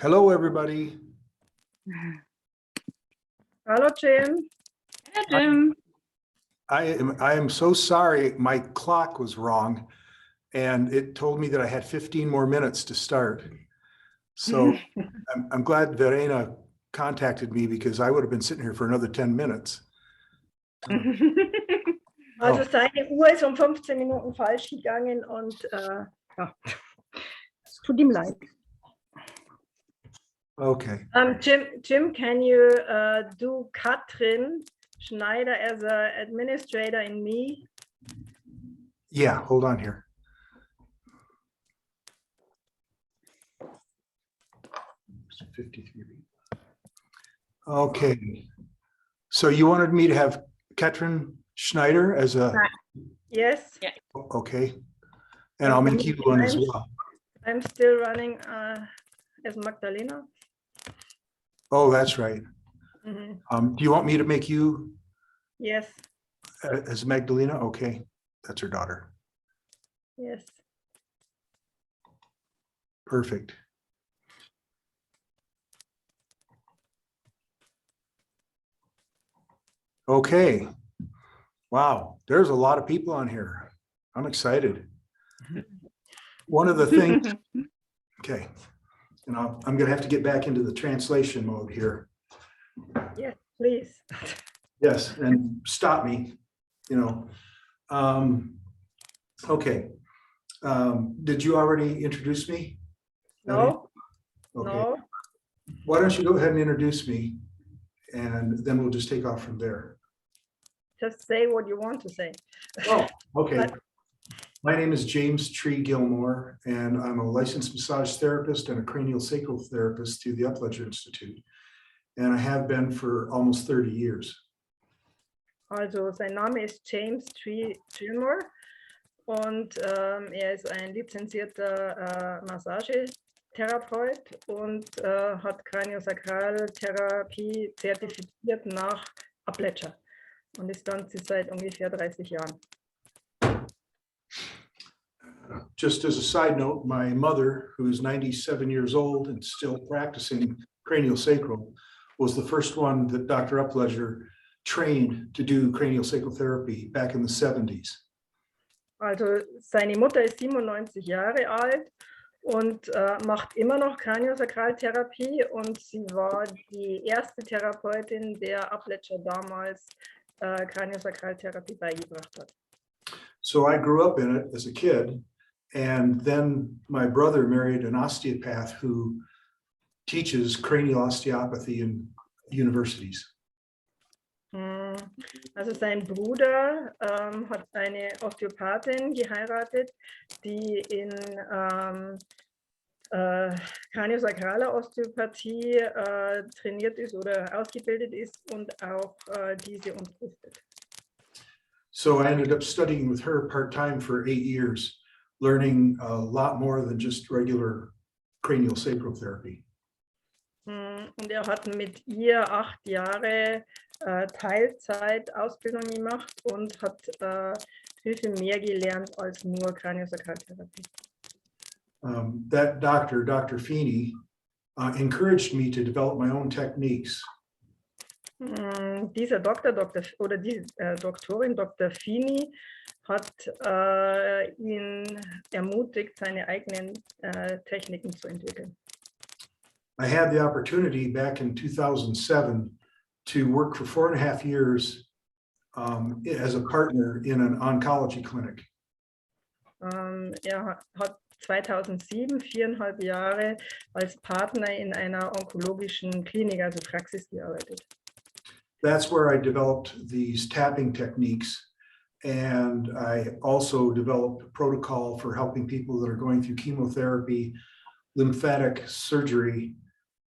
Hello, everybody. Hello, Jim. Hi, Jim. I am so sorry. My clock was wrong, and it told me that I had 15 more minutes to start. So I'm glad Verena contacted me because I would have been sitting here for another 10 minutes. Also seine Uhr ist 15 Minuten falsch gegangen und ja, es tut ihm leid. Okay. Jim, can you do Katrin Schneider as an administrator in me? Yeah, hold on here. Okay. So you wanted me to have Katrin Schneider as a... Yes. Yeah. Okay. And I'll make you one as well. I'm still running as Magdalena. Oh, that's right. Mm-hmm. Do you want me to make you Yes. as Magdalena? Okay. That's her daughter. Yes. Perfect. Okay. Wow, there's a lot of people on here. I'm excited. One of the things, okay, and I'm going to have to get back into the translation mode here. Yes, please. Yes, and stop me, you know. Okay. Did you already introduce me? No. Okay. No. Why don't you go ahead and introduce me, and then we'll just take off from there. Just say what you want to say. Oh, okay. My name is James Tree Gilmore, and I'm a licensed massage therapist and a cranial sacral therapist through the Upledger Institute. And I have been for almost 30 years. Also, sein Name ist James Tree Gilmore und ist ein lizenzierter Massagetherapeut und hat Kraniosakraltherapie zertifiziert nach Upledger und ist dann seit ungefähr 30 Jahren. Just as a side note, my mother, who is 97 years old and still practicing cranial sacral, was the first one that Dr. Upledger trained to do cranial sacral therapy back in the 70s. Also seine Mutter ist 97 Jahre alt und macht immer noch Kraniosakraltherapie und sie war die erste Therapeutin, der Upledger damals Kraniosakraltherapie beigebracht hat. So I grew up in it as a kid, and then my brother married an osteopath who teaches cranial osteopathy in universities. Also sein Bruder hat eine Osteopathin geheiratet, die in kraniosakraler Osteopathie trainiert ist oder ausgebildet ist und auch diese unterrichtet. So I ended up studying with her part-time for 8 years, learning a lot more than just regular cranial sacral therapy. Und hat mit ihr 8 Jahre Teilzeit-Ausbildung gemacht und hat viel, viel mehr gelernt als nur Kraniosakraltherapie. That doctor, Dr. Feeney, encouraged me to develop my own techniques. Dieser oder die Doktorin, Dr. Feeney, hat ihn ermutigt, seine eigenen Techniken zu entwickeln. I had the opportunity back in 2007 to work for 4.5 years as a partner in an oncology clinic. Hat 2007 4,5 Jahre als Partner in einer onkologischen Klinik, also Praxis, gearbeitet. That's where I developed these tapping techniques, and I also developed a protocol for helping people that are going through chemotherapy, lymphatic surgery,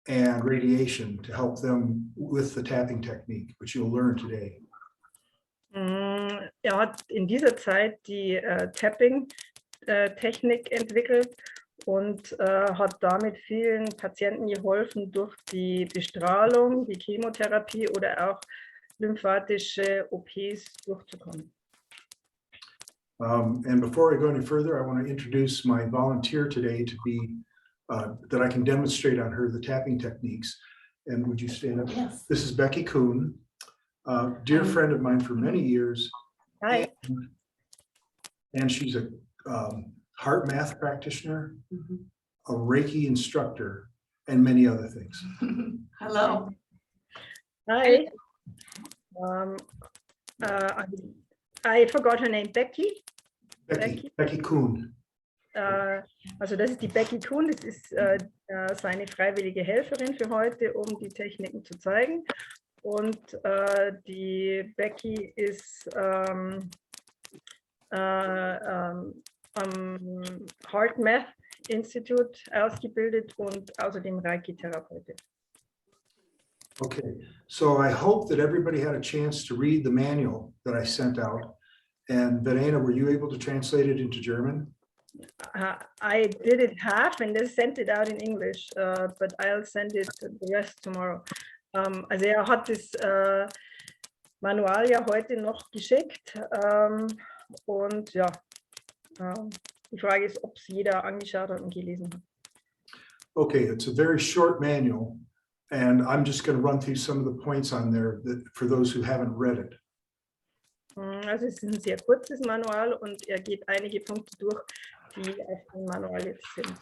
and radiation to help them with the tapping technique, which you'll learn today. Hat in dieser Zeit die Tapping-Technik entwickelt und hat damit vielen Patienten geholfen, durch die Bestrahlung, die Chemotherapie oder auch lymphatische OPs durchzukommen. And before I go any further, I want to introduce my volunteer today to be that I can demonstrate on her the tapping techniques. And would you stand up? Yes. This is Becky Kuhn, dear friend of mine for many years. Hi. And she's a heart math practitioner, a Reiki instructor, and many other things. Hello. Hi. I forgot her name. Becky. Becky Kuhn. Also das ist die Becky Kuhn, das ist seine freiwillige Helferin für heute, um die Techniken zu zeigen. Und die Becky ist am Heart Math Institute ausgebildet und außerdem Reiki-Therapeutin. Okay, so I hope that everybody had a chance to read the manual that I sent out. And Verena, were you able to translate it into German? I did it half and then sent it out in English, but I'll send it the rest tomorrow. Also hat das Manual ja heute noch geschickt und ja, die Frage ist, ob es jeder angeschaut hat und gelesen hat. Okay, it's a very short manual, and I'm just going to run through some of the points on there that for those who haven't read it. Also es ist ein sehr kurzes Manual und er geht einige Punkte durch, die auf dem Manual jetzt sind.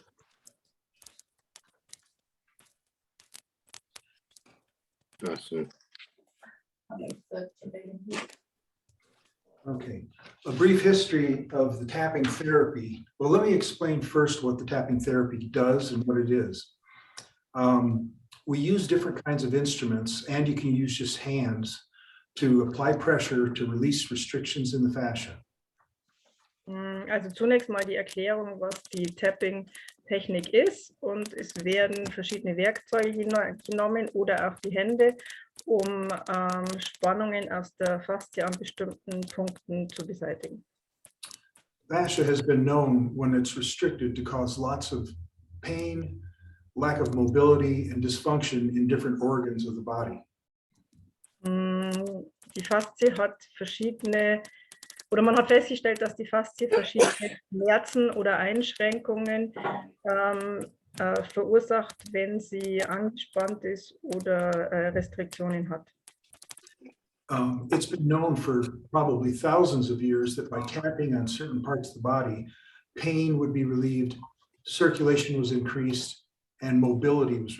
Okay, a brief history of the tapping therapy. Well, let me explain first what the tapping therapy does and what it is. We use different kinds of instruments, and you can use just hands to apply pressure to release restrictions in the fascia. Also zunächst mal die Erklärung, was die Tapping-Technik ist, und es werden verschiedene Werkzeuge genommen oder auch die Hände, um Spannungen aus der Faszie an bestimmten Punkten zu beseitigen. Fascia has been known when it's restricted to cause lots of pain, lack of mobility, and dysfunction in different organs of the body. Die Faszie hat verschiedene, oder man hat festgestellt, dass die Faszie verschiedene Schmerzen oder Einschränkungen verursacht, wenn sie angespannt ist oder Restriktionen hat. It's been known for probably thousands of years that by tapping on certain parts of the body, pain would be relieved, circulation was increased, and mobility was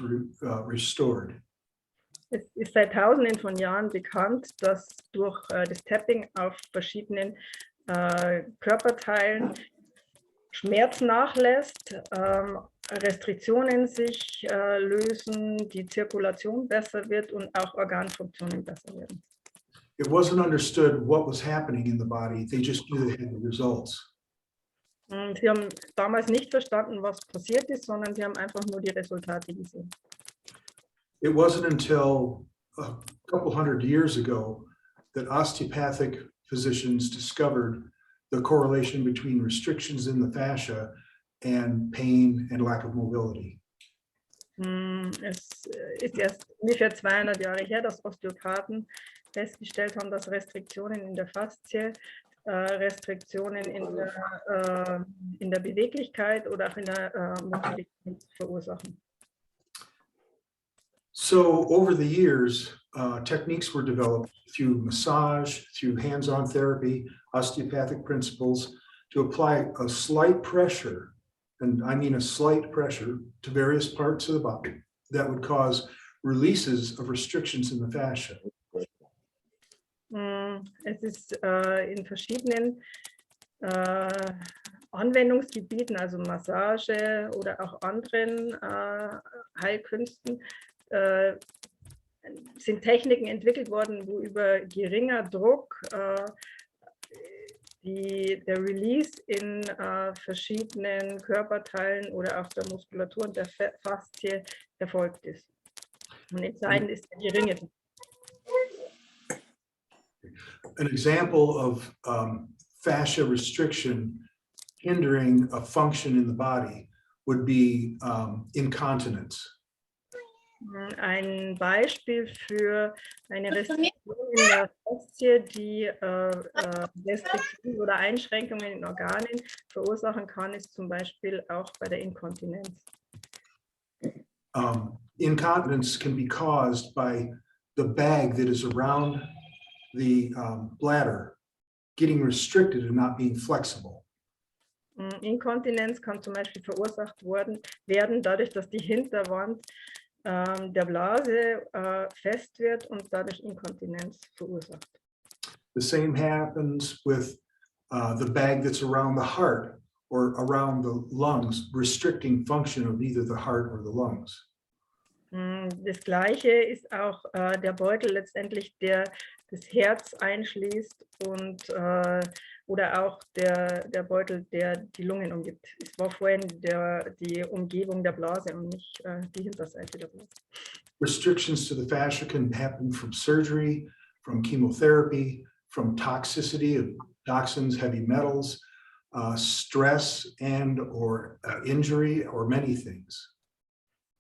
restored. Es ist seit Tausenden von Jahren bekannt, dass durch das Tapping auf verschiedenen Körperteilen Schmerz nachlässt, Restriktionen sich lösen, die Zirkulation besser wird und auch Organfunktionen besser werden. It wasn't understood what was happening in the body. They just knew they had the results. Sie haben damals nicht verstanden, was passiert ist, sondern sie haben einfach nur die Resultate gesehen. It wasn't until a couple hundred years ago that osteopathic physicians discovered the correlation between restrictions in the fascia and pain and lack of mobility. Es ist erst ungefähr 200 Jahre her, dass Osteopathen festgestellt haben, dass Restriktionen in der Faszie, Restriktionen in der Beweglichkeit oder auch in der Mobilität verursachen. So over the years, techniques were developed through massage, through hands-on therapy, osteopathic principles to apply a slight pressure, and I mean a slight pressure, to various parts of the body that would cause releases of restrictions in the fascia. Es ist in verschiedenen Anwendungsgebieten, also Massage oder auch anderen Heilkünsten, sind Techniken entwickelt worden, wo über geringer Druck der Release in verschiedenen Körperteilen oder auch der Muskulatur und der Faszie erfolgt ist. Und entscheidend ist der geringe Druck. An example of fascia restriction hindering a function in the body would be incontinence. Ein Beispiel für eine Restriktion in der Faszie, die Restriktionen oder Einschränkungen in Organen verursachen kann, ist zum Beispiel auch bei der Inkontinenz. Incontinence can be caused by the bag that is around the bladder getting restricted and not being flexible. Inkontinenz kann zum Beispiel verursacht werden dadurch, dass die Hinterwand der Blase fest wird und dadurch Inkontinenz verursacht. The same happens with the bag that's around the heart or around the lungs, restricting function of either the heart or the lungs. Das Gleiche ist auch der Beutel letztendlich, der das Herz einschließt und oder auch der Beutel, der die Lungen umgibt. Es war vorhin die Umgebung der Blase und nicht die Hinterseite der Blase. Restrictions to the fascia can happen from surgery, from chemotherapy, from toxicity of toxins, heavy metals, stress and or injury or many things.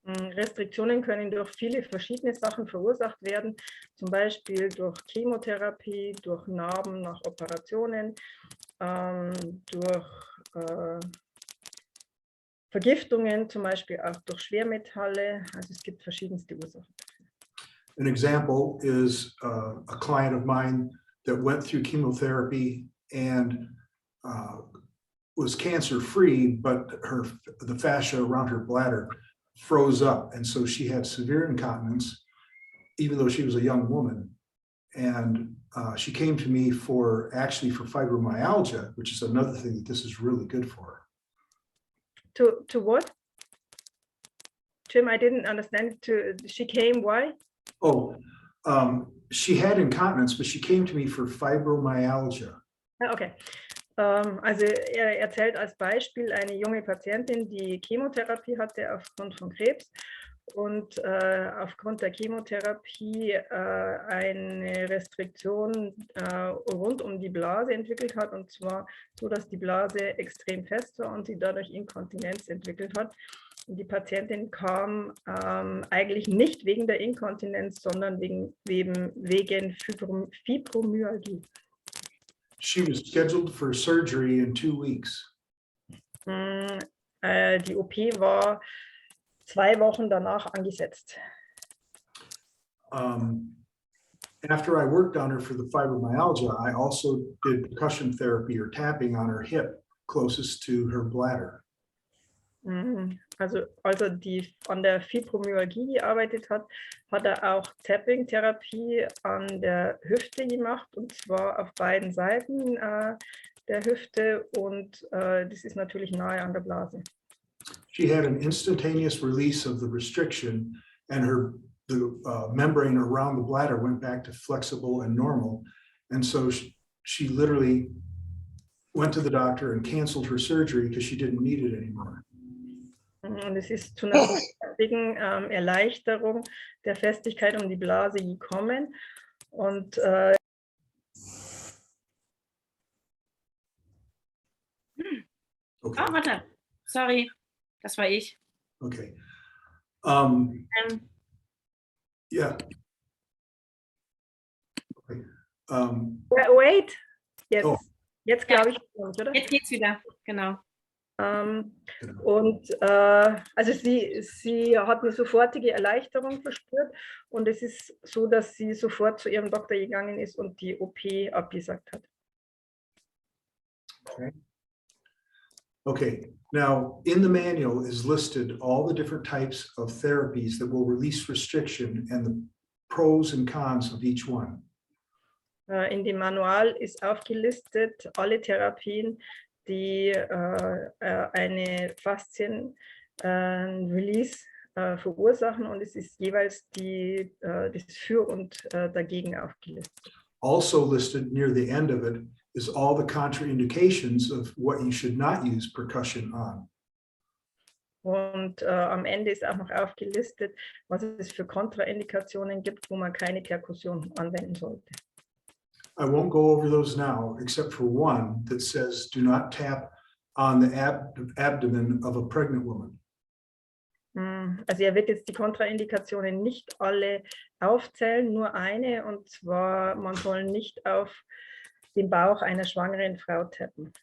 Restriktionen können durch viele verschiedene Sachen verursacht werden, zum Beispiel durch Chemotherapie, durch Narben nach Operationen, durch Vergiftungen, zum Beispiel auch durch Schwermetalle. Also es gibt verschiedenste Ursachen. An example is a client of mine that went through chemotherapy and was cancer-free, but the fascia around her bladder froze up, and so she had severe incontinence, even though she was a young woman. And she came to me for fibromyalgia, which is another thing that this is really good for. To what? Jim, I didn't understand. She came, why? Oh, she had incontinence, but she came to me for fibromyalgia. Okay. Also er erzählt als Beispiel eine junge Patientin, die Chemotherapie hatte aufgrund von Krebs und aufgrund der Chemotherapie eine Restriktion rund um die Blase entwickelt hat, und zwar so, dass die Blase extrem fest war und sie dadurch Inkontinenz entwickelt hat. Und die Patientin kam eigentlich nicht wegen der Inkontinenz, sondern wegen Fibromyalgie. She was scheduled for surgery in 2 weeks. Die OP war 2 Wochen danach angesetzt. After I worked on her for the fibromyalgia, I also did percussion therapy or tapping on her hip closest to her bladder. Also die an der Fibromyalgie gearbeitet hat, hat er auch Tapping-Therapie an der Hüfte gemacht, und zwar auf beiden Seiten der Hüfte, und das ist natürlich nahe an der Blase. She had an instantaneous release of the restriction, and the membrane around the bladder went back to flexible and normal, and so she literally went to the doctor and canceled her surgery because she didn't need it anymore. Und es ist zu einer sofortigen Erleichterung der Festigkeit um die Blase gekommen. Und okay. Oh, warte. Sorry, das war ich. Okay. Yeah. Okay. Wait. Jetzt, oh. Jetzt glaube ich, oder? Jetzt geht's wieder, genau. Und also sie hat eine sofortige Erleichterung verspürt, und es ist so, dass sie sofort zu ihrem Doktor gegangen ist und die OP abgesagt hat. Okay, now in the manual is listed all the different types of therapies that will release restriction and the pros and cons of each one. In dem Manual ist aufgelistet alle Therapien, die eine Faszien-Release verursachen, und es ist jeweils das Für und Dagegen aufgelistet. Also listed near the end of it is all the contraindications of what you should not use percussion on. Und am Ende ist auch noch aufgelistet, was es für Kontraindikationen gibt, wo man keine Perkussion anwenden sollte. I won't go over those now, except for one that says, do not tap on the abdomen of a pregnant woman. Also er wird jetzt die Kontraindikationen nicht alle aufzählen, nur eine, und zwar, man soll nicht auf den Bauch einer schwangeren Frau tappen.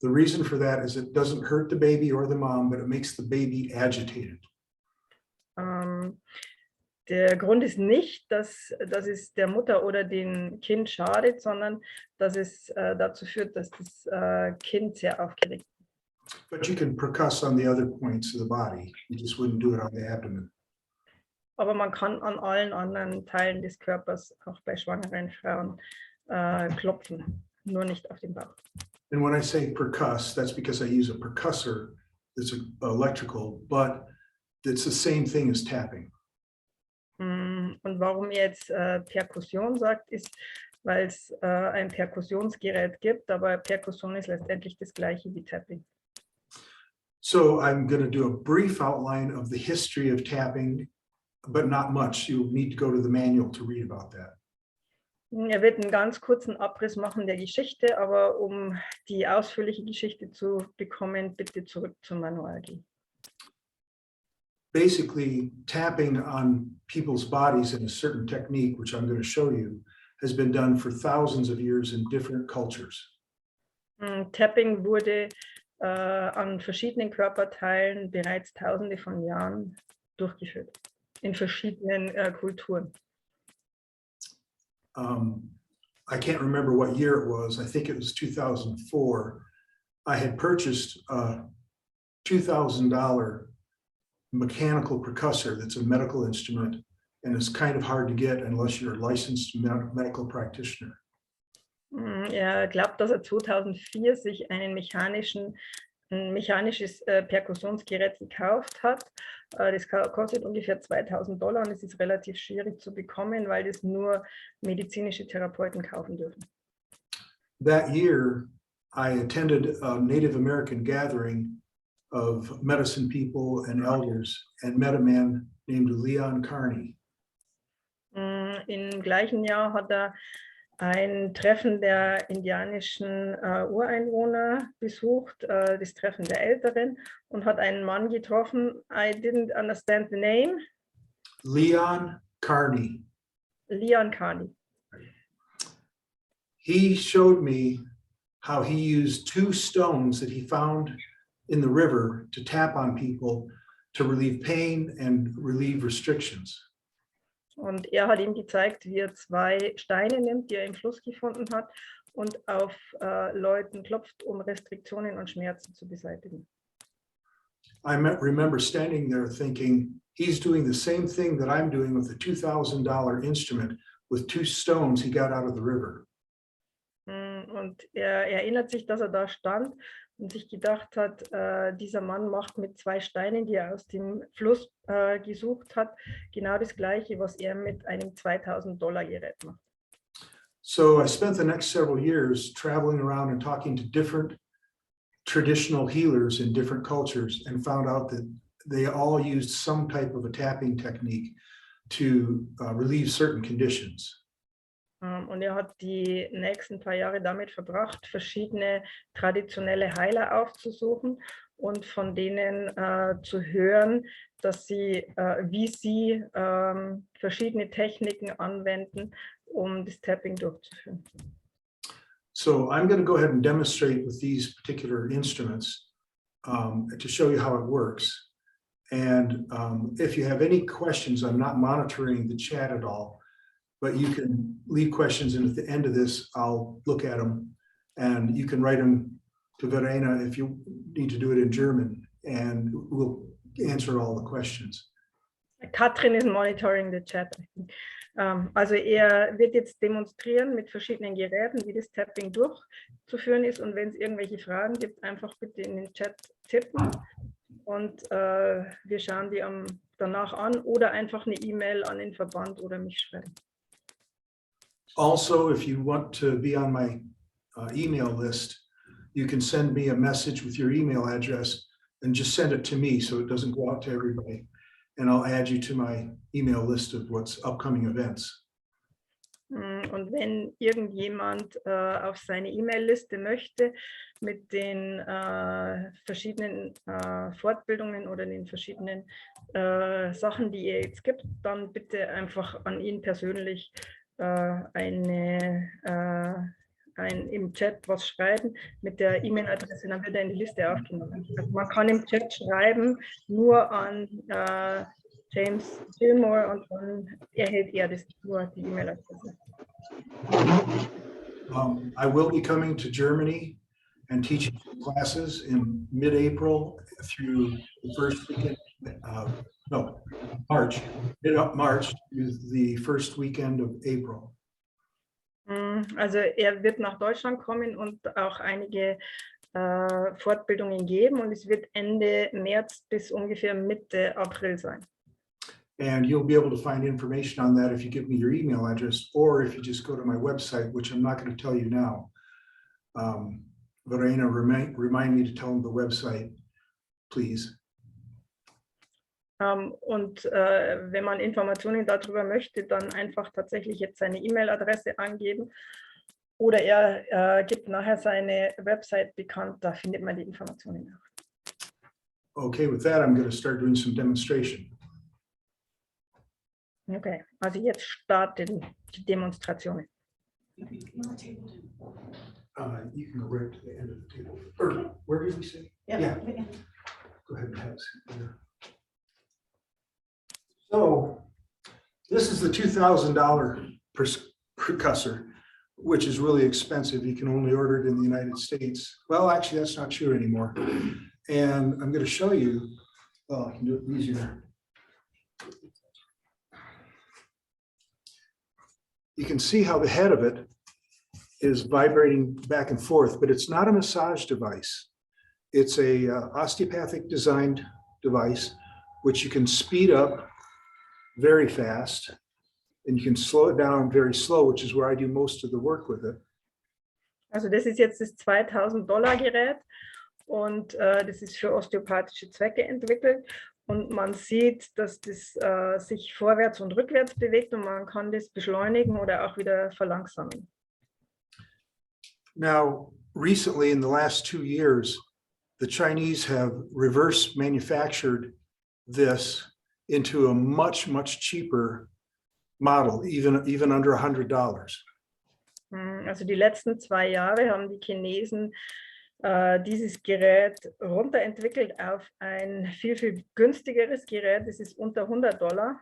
The reason for that is it doesn't hurt the baby or the mom, but it makes the baby agitated. Der Grund ist nicht, dass es der Mutter oder dem Kind schadet, sondern dass es dazu führt, dass das Kind sehr aufgeregt ist. But you can percuss on the other points of the body. You just wouldn't do it on the abdomen. Aber man kann an allen anderen Teilen des Körpers, auch bei schwangeren Frauen, klopfen, nur nicht auf den Bauch. And when I say percuss, that's because I use a percussor that's electrical, but it's the same thing as tapping. Und warum ihr jetzt Perkussion sagt, ist, weil es ein Perkussionsgerät gibt, aber Perkussion ist letztendlich das gleiche wie Tapping. So I'm going to do a brief outline of the history of tapping, but not much. You'll need to go to the manual to read about that. Er wird einen ganz kurzen Abriss machen der Geschichte, aber um die ausführliche Geschichte zu bekommen, bitte zurück zum Manual gehen. Basically, tapping on people's bodies in a certain technique, which I'm going to show you, has been done for thousands of years in different cultures. Tapping wurde an verschiedenen Körperteilen bereits Tausende von Jahren durchgeführt, in verschiedenen Kulturen. I can't remember what year it was. I think it was 2004. I had purchased a $2,000 mechanical percussor that's a medical instrument, and it's kind of hard to get unless you're a licensed medical practitioner. Er glaubt, dass er 2004 sich ein mechanisches Perkussionsgerät gekauft hat. Das kostet ungefähr $2.000 und es ist relativ schwierig zu bekommen, weil das nur medizinische Therapeuten kaufen dürfen. That year, I attended a Native American gathering of medicine people and elders and met a man named Leon Carney. Im gleichen Jahr hat er ein Treffen der indianischen Ureinwohner besucht, das Treffen der Älteren, und hat einen Mann getroffen. I didn't understand the name. Leon Carney. Leon Carney. He showed me how he used 2 stones that he found in the river to tap on people to relieve pain and relieve restrictions. Und er hat ihm gezeigt, wie er 2 Steine nimmt, die er im Fluss gefunden hat, und auf Leuten klopft, um Restriktionen und Schmerzen zu beseitigen. I remember standing there thinking, he's doing the same thing that I'm doing with a $2,000 instrument with 2 stones he got out of the river. Und er erinnert sich, dass er da stand und sich gedacht hat, dieser Mann macht mit 2 Steinen, die er aus dem Fluss gesucht hat, genau das Gleiche, was er mit einem $2.000 Gerät macht. So I spent the next several years traveling around and talking to different traditional healers in different cultures and found out that they all used some type of a tapping technique to relieve certain conditions. Und er hat die nächsten paar Jahre damit verbracht, verschiedene traditionelle Heiler aufzusuchen und von denen zu hören, dass sie, wie sie verschiedene Techniken anwenden, um das Tapping durchzuführen. So I'm going to go ahead and demonstrate with these particular instruments to show you how it works. And if you have any questions, I'm not monitoring the chat at all, but you can leave questions, and at the end of this, I'll look at them, and you can write them to Verena if you need to do it in German, and we'll answer all the questions. Katrin is monitoring the chat. Also er wird jetzt demonstrieren mit verschiedenen Geräten, wie das Tapping durchzuführen ist, und wenn es irgendwelche Fragen gibt, einfach bitte in den Chat tippen und wir schauen die danach an oder einfach eine E-Mail an den Verband oder mich schreiben. Also, if you want to be on my email list, you can send me a message with your email address and just send it to me so it doesn't go out to everybody. And I'll add you to my email list of what's upcoming events. Und wenn irgendjemand auf seine E-Mail-Liste möchte mit den verschiedenen Fortbildungen oder den verschiedenen Sachen, die ihr jetzt gibt, dann bitte einfach an ihn persönlich im Chat was schreiben mit der E-Mail-Adresse, dann wird er in die Liste aufgenommen. Also man kann im Chat schreiben, nur an James Gilmore, und dann erhält er die E-Mail-Adresse. I will be coming to Germany and teaching classes in mid-April through the first weekend, March, mid-March through the first weekend of April. Also er wird nach Deutschland kommen und auch einige Fortbildungen geben, und es wird Ende März bis ungefähr Mitte April sein. And you'll be able to find information on that if you give me your email address, or if you just go to my website, which I'm not going to tell you now. Verena, remind me to tell them the website, please. Und wenn man Informationen darüber möchte, dann einfach tatsächlich jetzt seine E-Mail-Adresse angeben, oder er gibt nachher seine Website bekannt, da findet man die Informationen auch. Okay, with that, I'm going to start doing some demonstration. Okay, also jetzt starten die Demonstrationen. You can go right to the end of the table. Or where did we say? Yeah. Go ahead and have a seat there. So this is the $2,000 percussor, which is really expensive. You can only order it in the United States. Well, actually, that's not true anymore. And I'm going to show you, well, I can do it easier. You can see how the head of it is vibrating back and forth, but it's not a massage device. It's a osteopathic designed device, which you can speed up very fast, and you can slow it down very slow, which is where I do most of the work with it. Also das ist jetzt das $2.000 Gerät, und das ist für osteopathische Zwecke entwickelt, und man sieht, dass das sich vorwärts und rückwärts bewegt, und man kann das beschleunigen oder auch wieder verlangsamen. Now, recently, in the last 2 years, the Chinese have reverse manufactured this into a much, much cheaper model, even under $100. Also die letzten 2 Jahre haben die Chinesen dieses Gerät runterentwickelt auf ein viel, viel günstigeres Gerät. Das ist unter $100.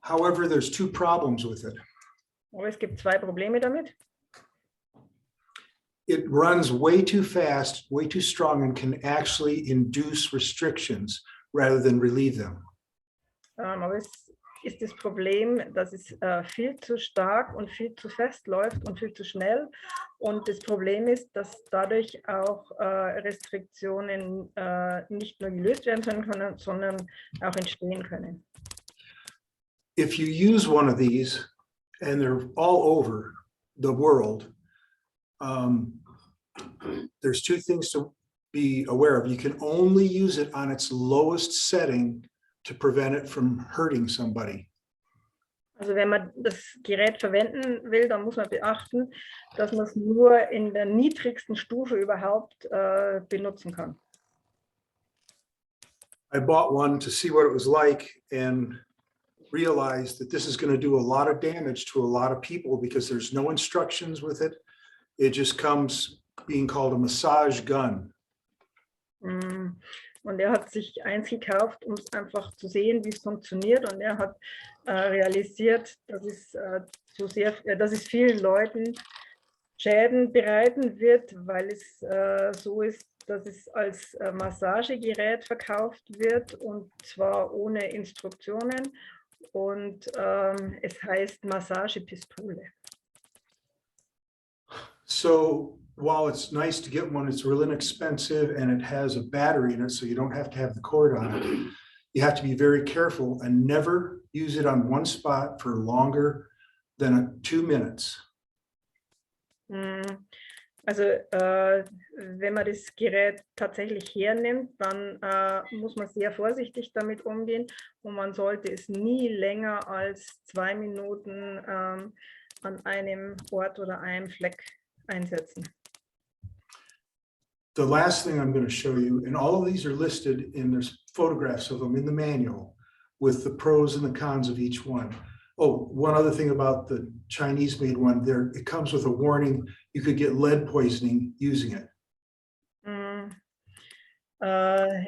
However, there's 2 problems with it. Aber es gibt 2 Probleme damit. It runs way too fast, way too strong, and can actually induce restrictions rather than relieve them. Aber es ist das Problem, dass es viel zu stark und viel zu fest läuft und viel zu schnell. Und das Problem ist, dass dadurch auch Restriktionen nicht nur gelöst werden können, sondern auch entstehen können. If you use one of these, and they're all over the world, there's 2 things to be aware of. You can only use it on its lowest setting to prevent it from hurting somebody. Also wenn man das Gerät verwenden will, dann muss man beachten, dass man es nur in der niedrigsten Stufe überhaupt benutzen kann. I bought one to see what it was like and realized that this is going to do a lot of damage to a lot of people because there's no instructions with it. It just comes being called a massage gun. Und er hat sich eins gekauft, um es einfach zu sehen, wie es funktioniert. Und er hat realisiert, dass es vielen Leuten Schäden bereiten wird, weil es so ist, dass es als Massagegerät verkauft wird, und zwar ohne Instruktionen. Und es heißt Massagepistole. So while it's nice to get one, it's real inexpensive, and it has a battery in it, so you don't have to have the cord on it. You have to be very careful and never use it on one spot for longer than 2 minutes. Also wenn man das Gerät tatsächlich hernimmt, dann muss man sehr vorsichtig damit umgehen, und man sollte es nie länger als 2 Minuten an einem Ort oder einem Fleck einsetzen. The last thing I'm going to show you, and all of these are listed, and there's photographs of them in the manual with the pros and the cons of each one. Oh, one other thing about the Chinese made one, there it comes with a warning, you could get lead poisoning using it.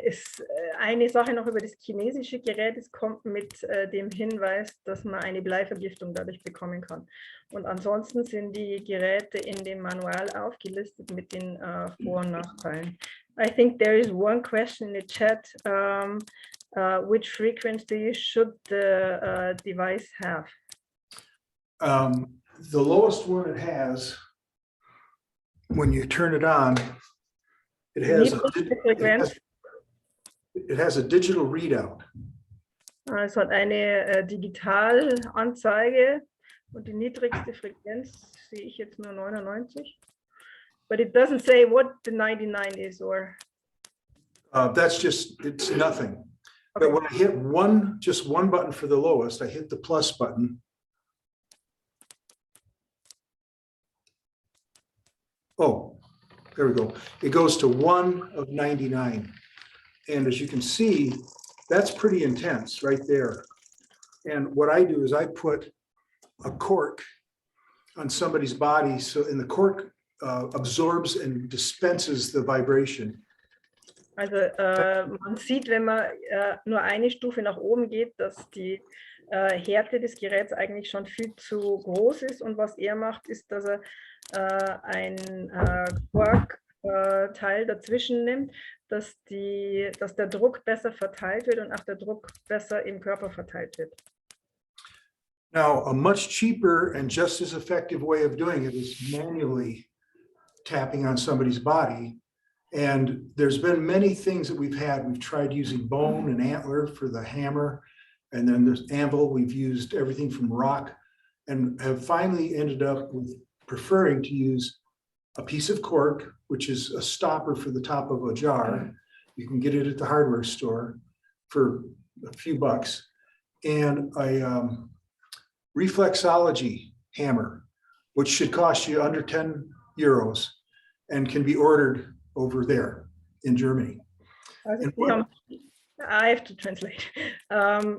Ist eine Sache noch über das chinesische Gerät, es kommt mit dem Hinweis, dass man eine Bleivergiftung dadurch bekommen kann. Und ansonsten sind die Geräte in dem Manual aufgelistet mit den Vor- und Nachteilen. I think there is one question in the chat. Which frequency should the device have? The lowest one it has, when you turn it on, it has a digital readout. Es hat eine Digitalanzeige und die niedrigste Frequenz sehe ich jetzt nur 99. But it doesn't say what the 99 is, or That's just, it's nothing. okay. But when I hit just one button for the lowest, I hit the plus button. Oh, there we go. It goes to 1 of 99. And as you can see, that's pretty intense right there. And what I do is I put a cork on somebody's body, and the cork absorbs and dispenses the vibration. Also man sieht, wenn man nur eine Stufe nach oben geht, dass die Härte des Geräts eigentlich schon viel zu groß ist. Und was er macht, ist, dass er ein Quark-Teil dazwischen nimmt, dass der Druck besser verteilt wird und auch der Druck besser im Körper verteilt wird. Now, a much cheaper and just as effective way of doing it is manually tapping on somebody's body. And there's been many things that we've had. We've tried using bone and antler for the hammer. And then there's anvil. We've used everything from rock and have finally ended up with preferring to use a piece of cork, which is a stopper for the top of a jar. You can get it at the hardware store for a few bucks. And a reflexology hammer, which should cost you under 10 euros and can be ordered over there in Germany. I have to translate.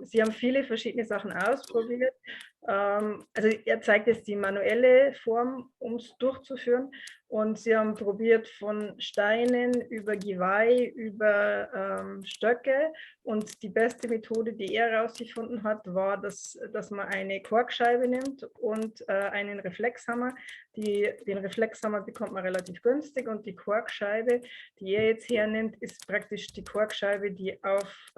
Sie haben viele verschiedene Sachen ausprobiert. Also er zeigt jetzt die manuelle Form, um es durchzuführen. Und sie haben probiert von Steinen über Geweih, über Stöcke. Und die beste Methode, die er herausgefunden hat, war, dass man eine Korkscheibe nimmt und einen Reflexhammer. Den Reflexhammer bekommt man relativ günstig und die Korkscheibe, die er jetzt hernimmt, ist praktisch die Korkscheibe, die auf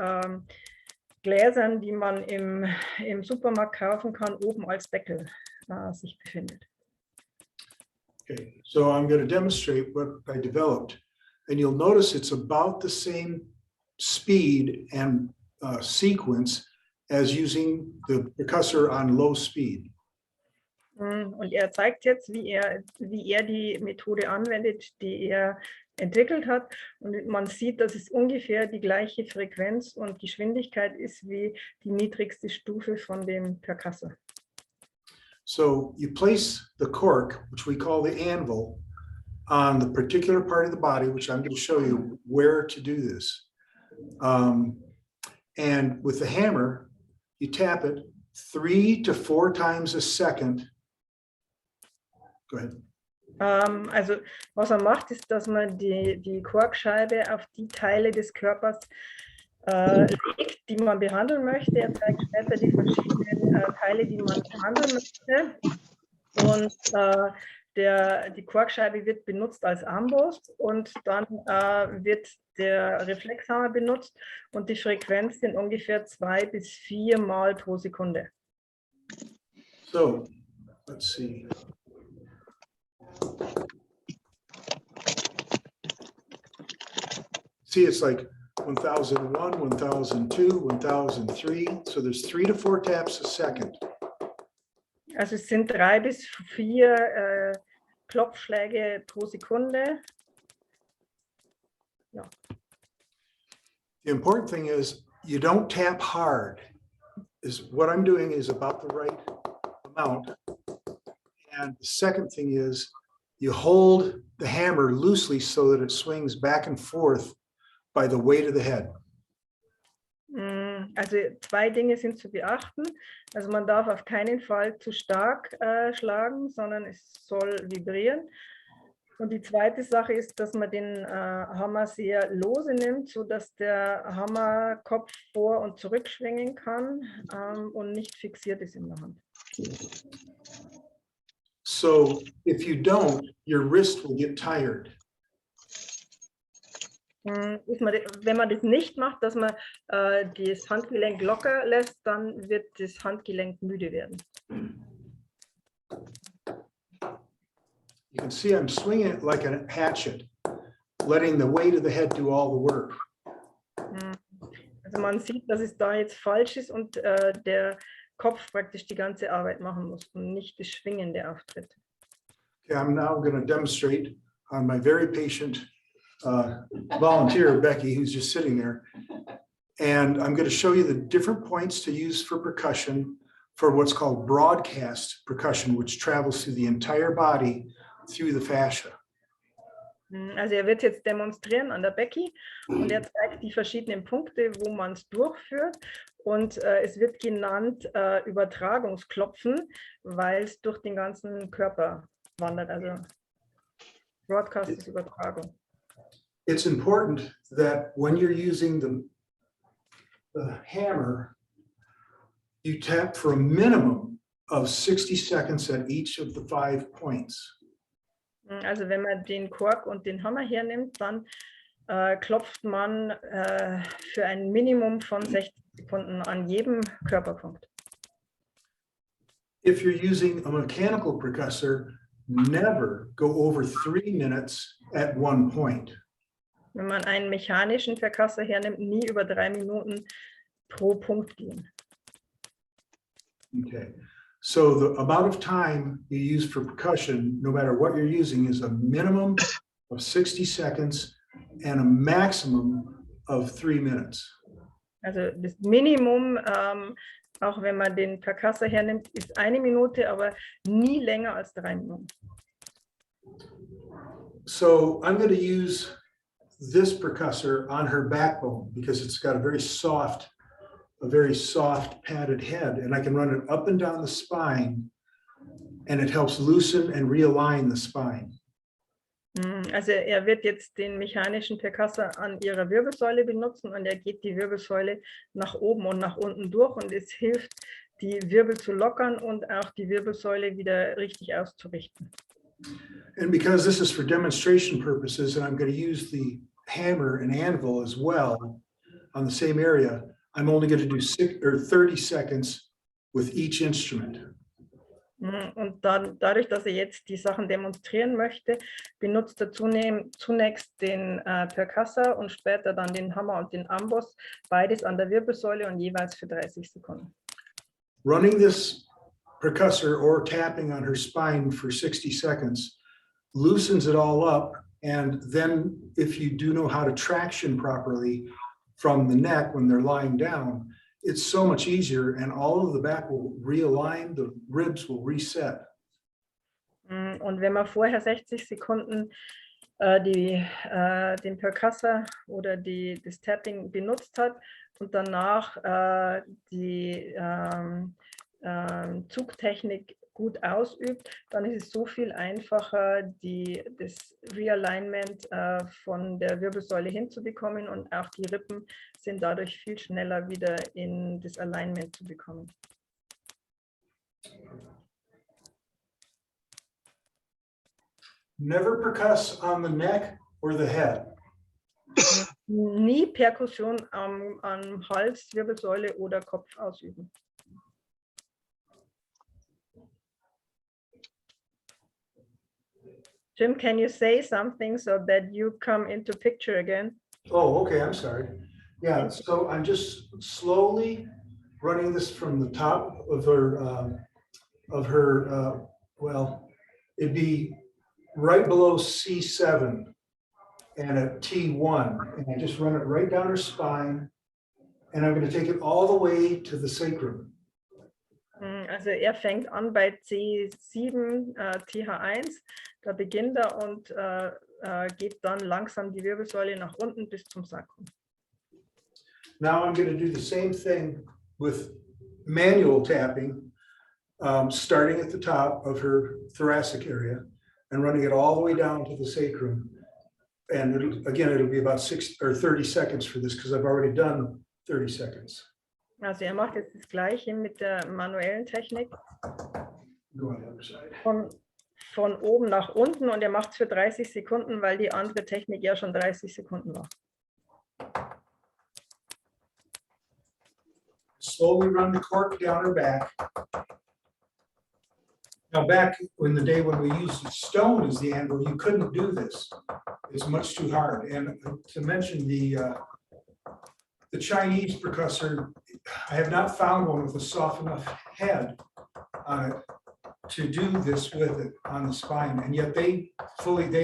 Gläsern, die man im Supermarkt kaufen kann, oben als Deckel sich befindet. Okay, so I'm going to demonstrate what I developed, and you'll notice it's about the same speed and sequence as using the percussor on low speed. Und er zeigt jetzt, wie er die Methode anwendet, die er entwickelt hat. Und man sieht, dass es ungefähr die gleiche Frequenz und Geschwindigkeit ist wie die niedrigste Stufe von dem Percussor. So you place the cork, which we call the anvil, on the particular part of the body, which I'm going to show you where to do this. And with the hammer, you tap it 3 to 4 times a second. Go ahead. Also was er macht, ist, dass man die Korkscheibe auf die Teile des Körpers legt, die man behandeln möchte. Er zeigt später die verschiedenen Teile, die man behandeln möchte. Und die Korkscheibe wird benutzt als Amboss und dann wird der Reflexhammer benutzt und die Frequenz sind ungefähr 2 bis 4 Mal pro Sekunde. So, let's see. See, it's like 1001, 1002, 1003. So there's 3 to 4 taps a second. Also es sind 3 bis 4 Klopfschläge pro Sekunde. Ja. The important thing is you don't tap hard. What I'm doing is about the right amount. And the second thing is you hold the hammer loosely so that it swings back and forth by the weight of the head. Also 2 Dinge sind zu beachten. Also man darf auf keinen Fall zu stark schlagen, sondern es soll vibrieren. Und die zweite Sache ist, dass man den Hammer sehr lose nimmt, sodass der Hammerkopf vor- und zurückschwingen kann und nicht fixiert ist in der Hand. So if you don't, your wrist will get tired. Wenn man das nicht macht, dass man das Handgelenk locker lässt, dann wird das Handgelenk müde werden. You can see I'm swinging it like a hatchet, letting the weight of the head do all the work. Also man sieht, dass es da jetzt falsch ist und der Kopf praktisch die ganze Arbeit machen muss und nicht das Schwingende auftritt. Okay, I'm now going to demonstrate on my very patient volunteer, Becky, who's just sitting there. And I'm going to show you the different points to use for percussion for what's called broadcast percussion, which travels through the entire body through the fascia. Also er wird jetzt demonstrieren an der Becky und er zeigt die verschiedenen Punkte, wo man es durchführt. Und es wird genannt Übertragungsklopfen, weil es durch den ganzen Körper wandert. Also Broadcast ist Übertragung. It's important that when you're using the hammer, you tap for a minimum of 60 seconds at each of the 5 points. Also wenn man den Kork und den Hammer hernimmt, dann klopft man für ein Minimum von 60 Sekunden an jedem Körperpunkt. If you're using a mechanical percussor, never go over 3 minutes at one point. Wenn man einen mechanischen Percussor hernimmt, nie über 3 Minuten pro Punkt gehen. Okay, so the amount of time you use for percussion, no matter what you're using, is a minimum of 60 seconds and a maximum of 3 minutes. Also das Minimum, auch wenn man den Percussor hernimmt, ist 1 Minute, aber nie länger als 3 Minuten. So I'm going to use this percussor on her backbone because it's got a very soft padded head, and I can run it up and down the spine, and it helps loosen and realign the spine. Also er wird jetzt den mechanischen Percussor an ihrer Wirbelsäule benutzen und er geht die Wirbelsäule nach oben und nach unten durch und es hilft, die Wirbel zu lockern und auch die Wirbelsäule wieder richtig auszurichten. And because this is for demonstration purposes, and I'm going to use the hammer and anvil as well on the same area, I'm only going to do 30 seconds with each instrument. Und dann, dadurch, dass er jetzt die Sachen demonstrieren möchte, benutzt er zunächst den Percussor und später dann den Hammer und den Amboss, beides an der Wirbelsäule und jeweils für 30 Sekunden. Running this percussor or tapping on her spine for 60 seconds loosens it all up, and then if you do know how to traction properly from the neck when they're lying down, it's so much easier, and all of the back will realign, the ribs will reset. Und wenn man vorher 60 Sekunden den Percussor oder das Tapping benutzt hat und danach die Zugtechnik gut ausübt, dann ist es so viel einfacher, das Realignment von der Wirbelsäule hinzubekommen und auch die Rippen sind dadurch viel schneller wieder in das Alignment zu bekommen. Never percuss on the neck or the head. Nie Perkussion am Hals, Wirbelsäule oder Kopf ausüben. Jim, can you say something so that you come into picture again? Oh, okay, I'm sorry. Yeah, so I'm just slowly running this from the top of her, well, it'd be right below C7 and at T1. And I just run it right down her spine, and I'm going to take it all the way to the sacrum. Also er fängt an bei C7, TH1, da beginnt er und geht dann langsam die Wirbelsäule nach unten bis zum Sacrum. Now I'm going to do the same thing with manual tapping, starting at the top of her thoracic area, and running it all the way down to the sacrum. And it'll be about 6 or 30 seconds for this because I've already done 30 seconds. Also macht jetzt das Gleiche mit der manuellen Technik. Go on the other side. Von oben nach unten und macht es für 30 Sekunden, weil die andere Technik ja schon 30 Sekunden war. Slowly run the cork down her back. Now back in the day when we used stone as the anvil, you couldn't do this. It's much too hard. And to mention the Chinese percussor, I have not found one with a soft enough head on it to do this with it on the spine. And yet they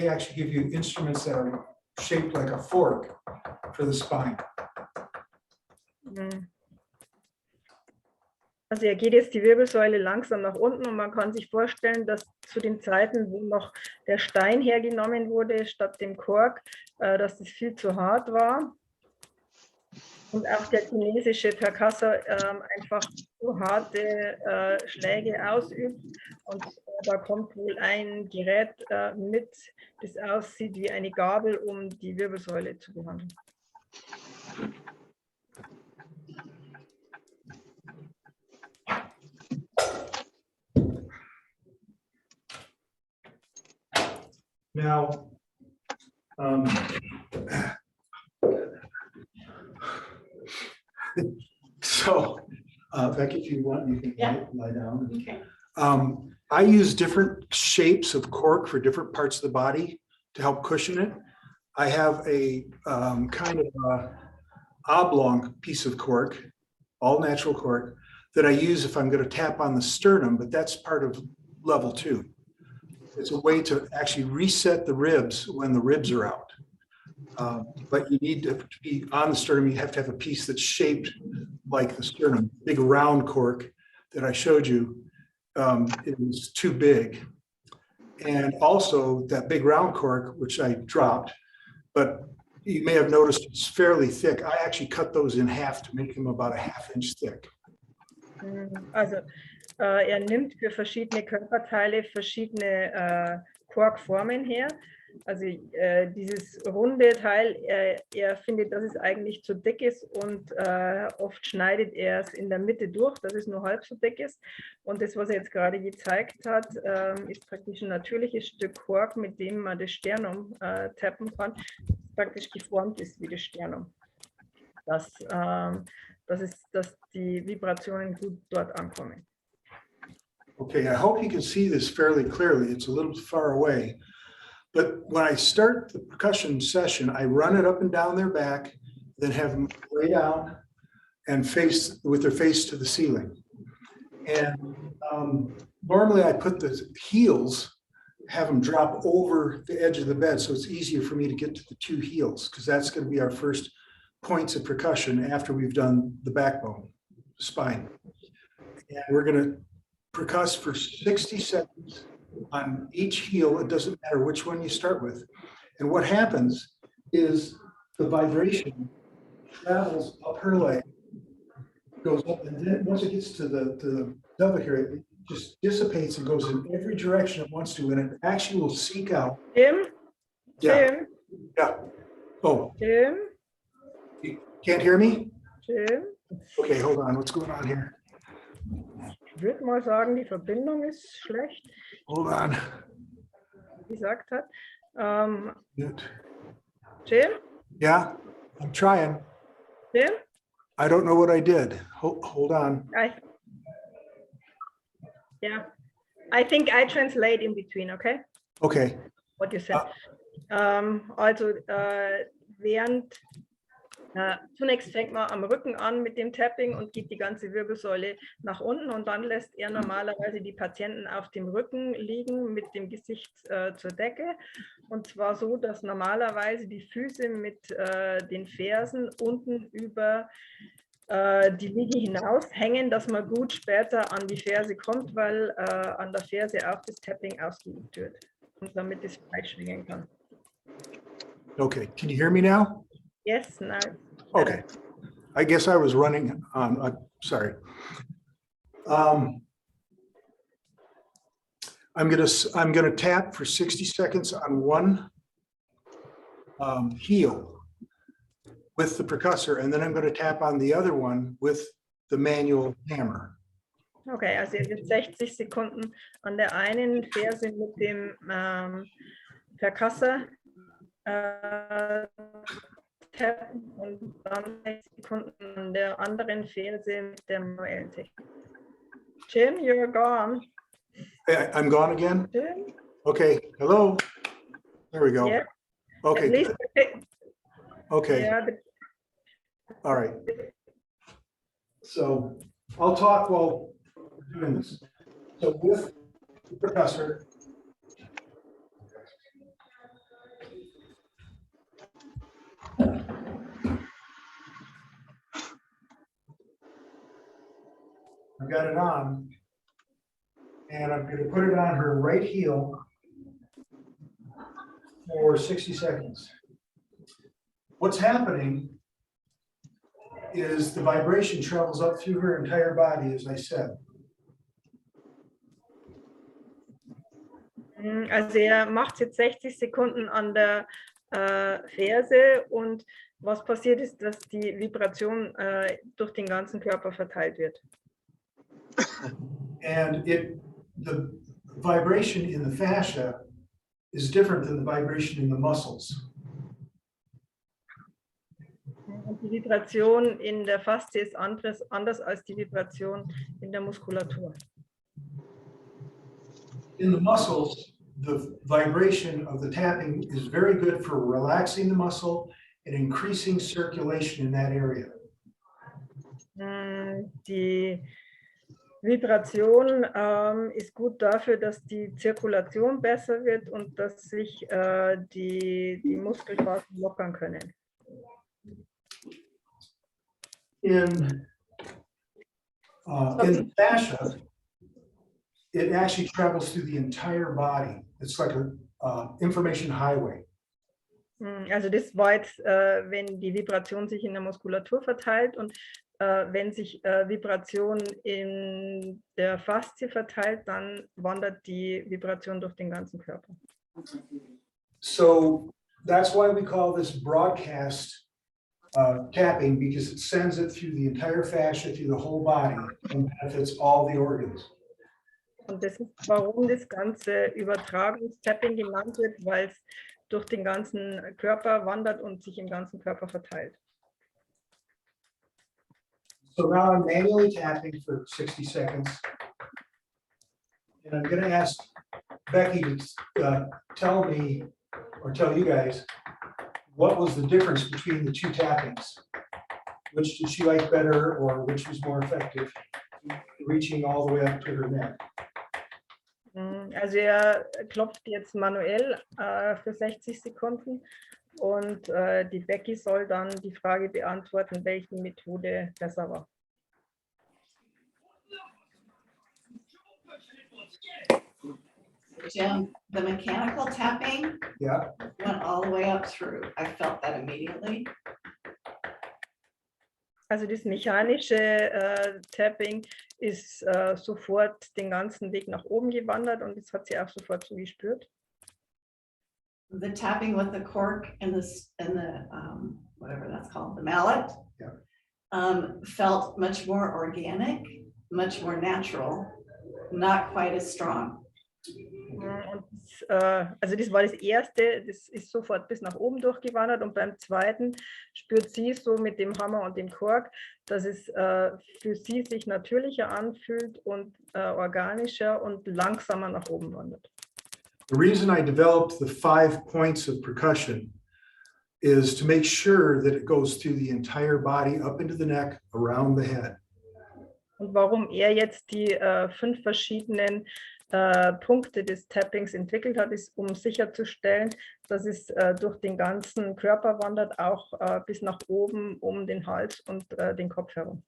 actually give you instruments that are shaped like a fork for the spine. Also er geht jetzt die Wirbelsäule langsam nach unten und man kann sich vorstellen, dass zu den Zeiten, wo noch der Stein hergenommen wurde statt dem Kork, dass das viel zu hart war. Und auch der chinesische Percussor einfach so harte Schläge ausübt. Und da kommt wohl ein Gerät mit, das aussieht wie eine Gabel, um die Wirbelsäule zu behandeln. Now, so, Becky, if you want, you can lie down. Okay. I use different shapes of cork for different parts of the body to help cushion it. I have a kind of a oblong piece of cork, all natural cork, that I use if I'm going to tap on the sternum, but that's part of level 2. It's a way to actually reset the ribs when the ribs are out. But you need to be on the sternum. You have to have a piece that's shaped like the sternum. Big round cork that I showed you, it was too big. And also that big round cork, which I dropped, but you may have noticed it's fairly thick. I actually cut those in half to make them about a ½ inch thick. Also nimmt für verschiedene Körperteile verschiedene Korkformen her. Also dieses runde Teil, er findet, dass es eigentlich zu dick ist und oft schneidet er es in der Mitte durch, dass es nur halb so dick ist. Und das, was er jetzt gerade gezeigt hat, ist praktisch ein natürliches Stück Kork, mit dem man das Sternum tappen kann, das praktisch geformt ist wie das Sternum. Dass die Vibrationen gut dort ankommen. Okay, I hope you can see this fairly clearly. It's a little far away. But when I start the percussion session, I run it up and down their back, then have them lay down and face with their face to the ceiling. And normally I put the heels, have them drop over the edge of the bed, so it's easier for me to get to the 2 heels, because that's going to be our first points of percussion after we've done the backbone, spine. And we're going to percuss for 60 seconds on each heel. It doesn't matter which one you start with. And what happens is the vibration travels up her leg, goes up, and then once it gets to the double here, it just dissipates and goes in every direction it wants to, and it actually will seek out. Jim? Yeah. Jim? Yeah. Oh, Jim? you can't hear me? Jim? Okay, hold on. What's going on here? Ich würde mal sagen, die Verbindung ist schlecht, Hold on. wie gesagt hat. Mute. Jim? Yeah, I'm trying. Jim? I don't know what I did. Hold on. I think I translate in between, okay? Okay. What you said. Also, zunächst fängt man am Rücken an mit dem Tapping und geht die ganze Wirbelsäule nach unten und dann lässt er normalerweise die Patienten auf dem Rücken liegen mit dem Gesicht zur Decke, und zwar so, dass normalerweise die Füße mit den Fersen unten über die Liege hinaus hängen, dass man gut später an die Ferse kommt, weil an der Ferse auch das Tapping ausgeübt wird und damit es frei schwingen kann. Okay, can you hear me now? Yes, now. Okay, I guess I was running on, sorry. I'm gonna tap for 60 seconds on one heel with the percussor, and then I'm gonna tap on the other one with the manual hammer. Okay, also ihr wird 60 Sekunden an der einen Ferse mit dem Percussor tappen und dann 60 Sekunden an der anderen Ferse mit der manuellen Technik. Jim, you're gone. I'm gone again? Jim? Okay, hello? There we go. Yeah. At Okay, least, okay, yeah, all right. So I'll talk while we're doing this. So with the percussor, I've got it on, and I'm going to put it on her right heel for 60 seconds. What's happening is the vibration travels up through her entire body, as I said. Also er macht jetzt 60 Sekunden an der Ferse und was passiert ist, dass die Vibration durch den ganzen Körper verteilt wird. And the vibration in the fascia is different than the vibration in the muscles. Und die Vibration in der Faszie ist anders als die Vibration in der Muskulatur. In the muscles, the vibration of the tapping is very good for relaxing the muscle and increasing circulation in that area. Die Vibration ist gut dafür, dass die Zirkulation besser wird und dass sich die Muskelfasern lockern können. In the fascia, it actually travels through the entire body. It's like a information highway. Also das war jetzt, wenn die Vibration sich in der Muskulatur verteilt und wenn sich Vibration in der Faszie verteilt, dann wandert die Vibration durch den ganzen Körper. So that's why we call this broadcast tapping, because it sends it through the entire fascia, through the whole body, and benefits all the organs. Und das ist, warum das ganze Übertragungstapping genannt wird, weil es durch den ganzen Körper wandert und sich im ganzen Körper verteilt. So now I'm manually tapping for 60 seconds. And I'm going to ask Becky to tell me, or tell you guys, what was the difference between the two tappings? Which did she like better, or which was more effective, reaching all the way up to her neck? Also er klopft jetzt manuell für 60 Sekunden und die Becky soll dann die Frage beantworten, welche Methode besser war. Jim, the mechanical tapping went all the way up through. I felt that immediately. Also das mechanische Tapping ist sofort den ganzen Weg nach oben gewandert und das hat sie auch sofort so gespürt. The tapping with the cork and the whatever that's called, the mallet, felt much more organic, much more natural, not quite as strong. Und also das war das erste, das ist sofort bis nach oben durchgewandert und beim zweiten spürt sie so mit dem Hammer und dem Kork, dass es für sie sich natürlicher anfühlt und organischer und langsamer nach oben wandert. The reason I developed the 5 points of percussion is to make sure that it goes through the entire body, up into the neck, around the head. Und warum er jetzt die 5 verschiedenen Punkte des Tappings entwickelt hat, ist, um sicherzustellen, dass es durch den ganzen Körper wandert, auch bis nach oben, um den Hals und den Kopf herum.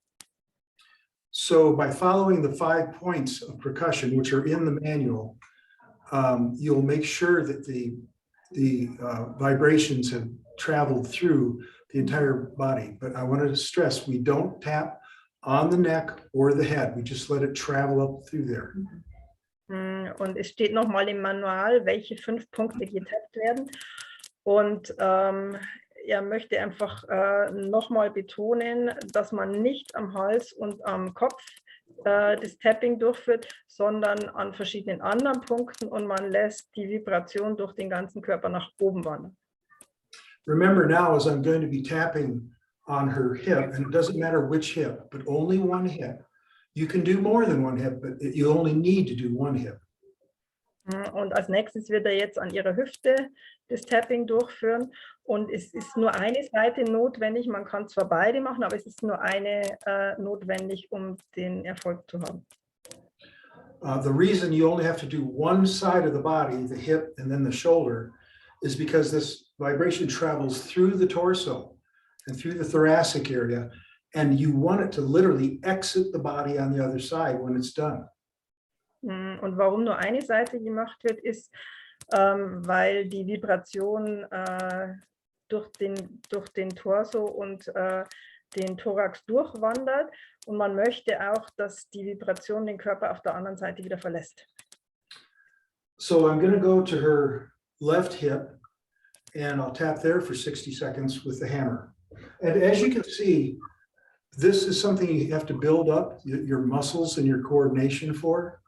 So by following the 5 points of percussion, which are in the manual, you'll make sure that the vibrations have traveled through the entire body. But I wanted to stress, we don't tap on the neck or the head. We just let it travel up through there. Und es steht nochmal im Manual, welche 5 Punkte getappt werden. Und er möchte einfach nochmal betonen, dass man nicht am Hals und am Kopf das Tapping durchführt, sondern an verschiedenen anderen Punkten und man lässt die Vibration durch den ganzen Körper nach oben wandern. Remember now, as I'm going to be tapping on her hip, and it doesn't matter which hip, but only one hip. You can do more than one hip, but you only need to do one hip. Und als nächstes wird er jetzt an ihrer Hüfte das Tapping durchführen. Und es ist nur eine Seite notwendig. Man kann zwar beide machen, aber es ist nur eine notwendig, um den Erfolg zu haben. The reason you only have to do one side of the body, the hip and then the shoulder, is because this vibration travels through the torso and through the thoracic area, and you want it to literally exit the body on the other side when it's done. Und warum nur eine Seite gemacht wird, ist, weil die Vibration durch den Torso und den Thorax durchwandert und man möchte auch, dass die Vibration den Körper auf der anderen Seite wieder verlässt. So I'm going to go to her left hip and I'll tap there for 60 seconds with the hammer. And as you can see, this is something you have to build up your muscles and your coordination for.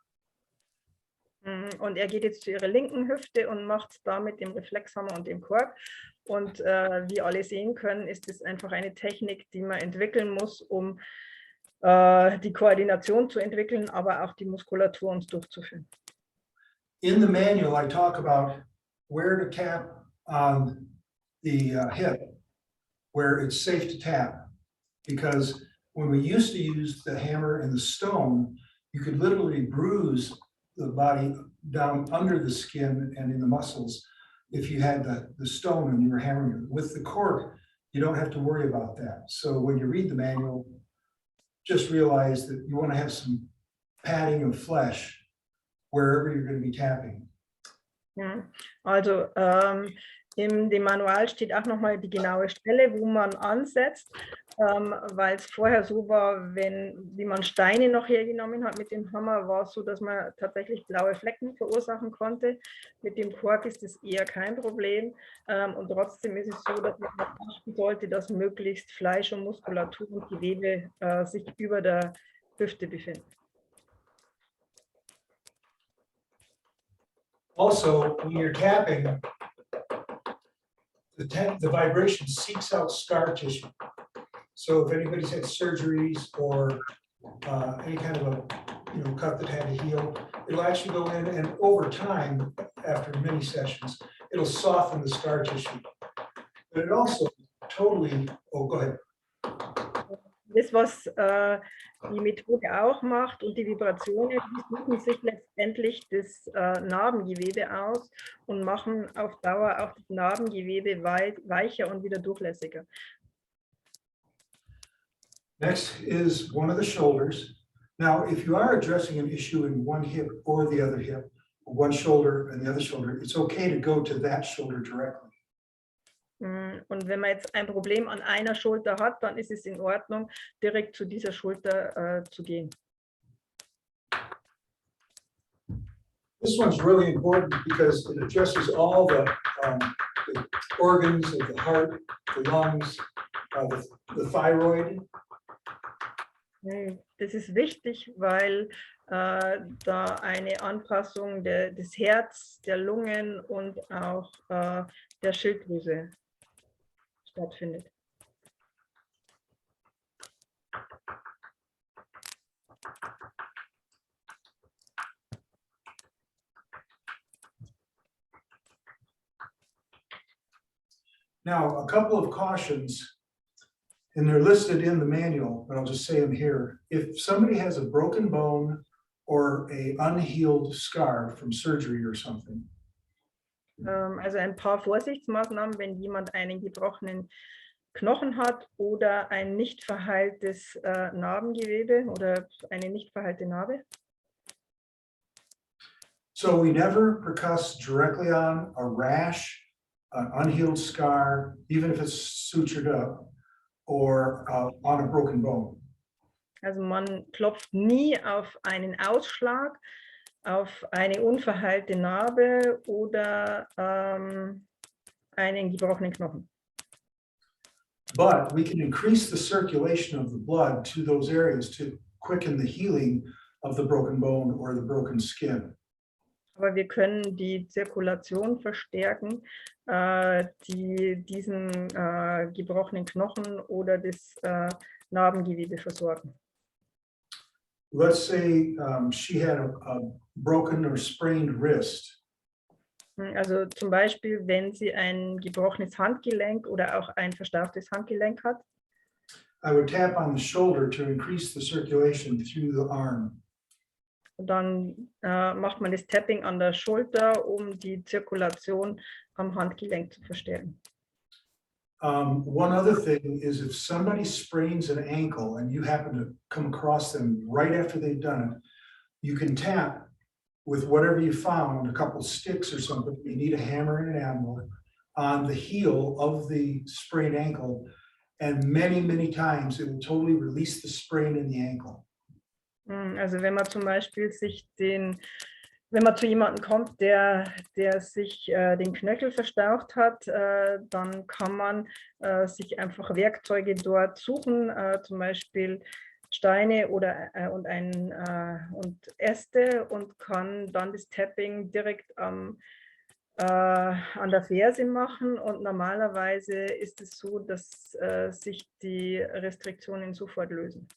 Und er geht jetzt zu ihrer linken Hüfte und macht da mit dem Reflexhammer und dem Kork. Und wie alle sehen können, ist es einfach eine Technik, die man entwickeln muss, um die Koordination zu entwickeln, aber auch die Muskulatur uns durchzuführen. In the manual, I talk about where to tap on the hip, where it's safe to tap. Because when we used to use the hammer and the stone, you could literally bruise the body down under the skin and in the muscles if you had the stone and you were hammering it. With the cork, you don't have to worry about that. So when you read the manual, just realize that you want to have some padding of flesh wherever you're going to be tapping. Ja, also in dem Manual steht auch nochmal die genaue Stelle, wo man ansetzt, weil es vorher so war, wie man Steine noch hergenommen hat mit dem Hammer, war es so, dass man tatsächlich blaue Flecken verursachen konnte. Mit dem Kork ist das eher kein Problem und trotzdem ist es so, dass man achten sollte, dass möglichst Fleisch und Muskulatur und Gewebe sich über der Hüfte befinden. Also, when you're tapping, the vibration seeks out scar tissue. So if anybody's had surgeries or any kind of a cut that had to heal, it'll actually go in and over time, after many sessions, it'll soften the scar tissue. But it also totally, oh, go ahead. Das, was die Methode auch macht und die Vibrationen, die suchen sich letztendlich das Narbengewebe aus und machen auf Dauer auch das Narbengewebe weicher und wieder durchlässiger. Next is one of the shoulders. Now, if you are addressing an issue in one hip or the other hip, one shoulder and the other shoulder, it's okay to go to that shoulder directly. Und wenn man jetzt ein Problem an einer Schulter hat, dann ist es in Ordnung, direkt zu dieser Schulter zu gehen. This one's really important because it addresses all the organs of the heart, the lungs, the thyroid. Das ist wichtig, weil da eine Anpassung des Herz, der Lungen und auch der Schilddrüse stattfindet. Now, a couple of cautions, and they're listed in the manual, but I'll just say them here. If somebody has a broken bone or an unhealed scar from surgery or something, Also ein paar Vorsichtsmaßnahmen, wenn jemand einen gebrochenen Knochen hat oder ein nicht verheiltes Narbengewebe oder eine nicht verheilte Narbe. So we never percuss directly on a rash, an unhealed scar, even if it's sutured up, or on a broken bone. Also man klopft nie auf einen Ausschlag, auf eine unverheilte Narbe oder einen gebrochenen Knochen. But we can increase the circulation of the blood to those areas to quicken the healing of the broken bone or the broken skin. Aber wir können die Zirkulation verstärken, die diesen gebrochenen Knochen oder das Narbengewebe versorgen. Let's say she had a broken or sprained wrist. Also zum Beispiel, wenn sie ein gebrochenes Handgelenk oder auch ein verstauchtes Handgelenk hat, I would tap on the shoulder to increase the circulation through the arm. dann macht man das Tapping an der Schulter, um die Zirkulation am Handgelenk zu verstärken. One other thing is if somebody sprains an ankle and you happen to come across them right after they've done it, you can tap with whatever you found, a couple sticks or something, you need a hammer and an anvil, on the heel of the sprained ankle, and many, many times it will totally release the sprain in the ankle. Also wenn man zum Beispiel wenn man zu jemandem kommt, der sich den Knöchel verstaucht hat, dann kann man sich einfach Werkzeuge dort suchen, zum Beispiel Steine oder und Äste, und kann dann das Tapping direkt an der Ferse machen, und normalerweise ist es so, dass sich die Restriktionen sofort lösen.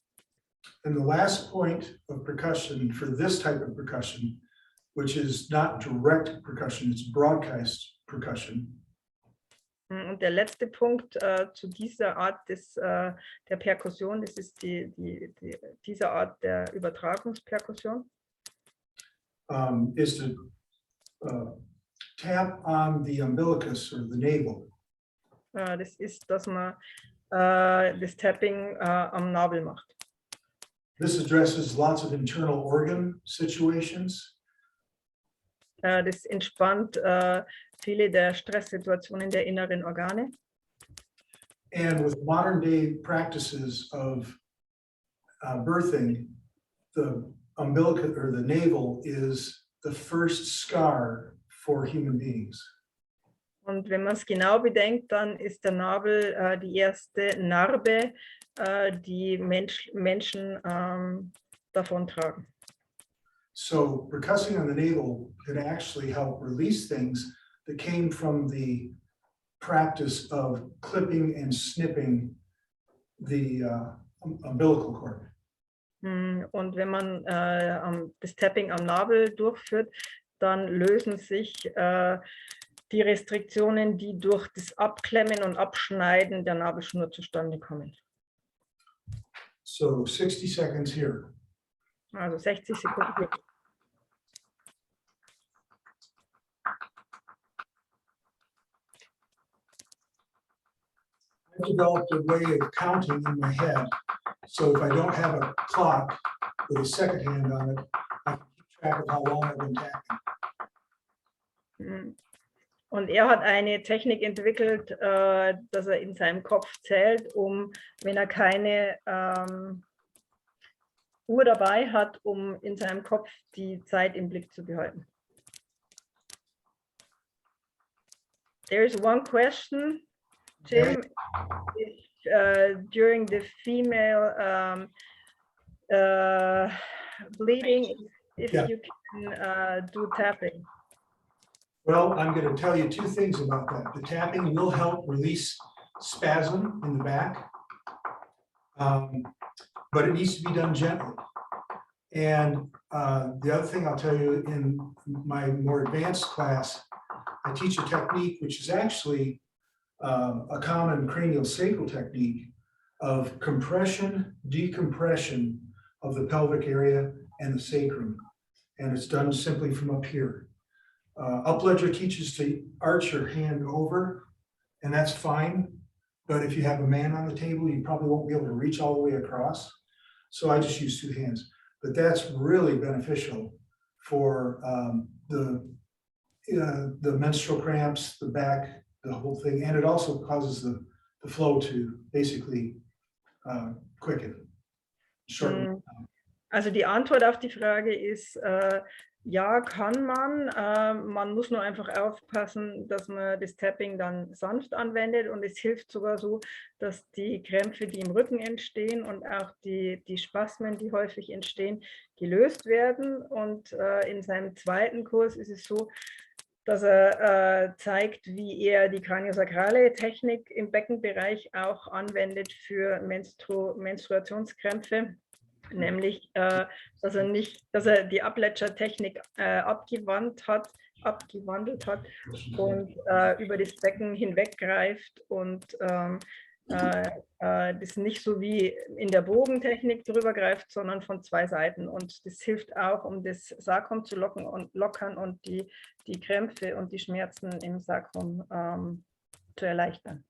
And the last point of percussion for this type of percussion, which is not direct percussion, it's broadcast percussion. Und der letzte Punkt zu dieser Art der Perkussion, das ist diese Art der Übertragungsperkussion, Is to tap on the umbilicus or the navel. das ist, dass man das Tapping am Nabel macht. This addresses lots of internal organ situations. Das entspannt viele der Stresssituationen der inneren Organe. And with modern day practices of birthing, the umbilicus or the navel is the first scar for human beings. Und wenn man es genau bedenkt, dann ist der Nabel die erste Narbe, die Menschen davontragen. So percussing on the navel can actually help release things that came from the practice of clipping and snipping the umbilical cord. Und wenn man das Tapping am Nabel durchführt, dann lösen sich die Restriktionen, die durch das Abklemmen und Abschneiden der Nabelschnur zustande kommen. So 60 seconds here. Also 60 Sekunden. I developed a way of counting in my head. So if I don't have a clock with a second hand on it, I can keep track of how long I've been tapping. Und er hat eine Technik entwickelt, dass er in seinem Kopf zählt, wenn er keine Uhr dabei hat, in seinem Kopf die Zeit im Blick zu behalten. There is one question, Jim. If, during the female bleeding, if you can do tapping. Well, I'm going to tell you two things about that. The tapping will help release spasm in the back, but it needs to be done gently. And the other thing I'll tell you, in my more advanced class, I teach a technique which is actually a common craniosacral technique of compression, decompression of the pelvic area and the sacrum. And it's done simply from up here. Upledger teaches to arch your hand over, and that's fine. But if you have a man on the table, you probably won't be able to reach all the way across. So I just use two hands. But that's really beneficial for the menstrual cramps, the back, the whole thing. And it also causes the flow to basically quicken, shorten. Also die Antwort auf die Frage ist, Ja, kann man. Man muss nur einfach aufpassen, dass man das Tapping dann sanft anwendet und es hilft sogar so, dass die Krämpfe, die im Rücken entstehen und auch die Spasmen, die häufig entstehen, gelöst werden. Und in seinem zweiten Kurs ist es so, dass er zeigt, wie er die kraniosakrale Technik im Beckenbereich auch anwendet für Menstruationskrämpfe. Nämlich, dass er die Abgletschertechnik abgewandelt hat und über das Becken hinweggreift und das nicht so wie in der Bogentechnik drüber greift, sondern von zwei Seiten. Und das hilft auch, um das Sacrum zu lockern und die Krämpfe und die Schmerzen im Sacrum zu erleichtern.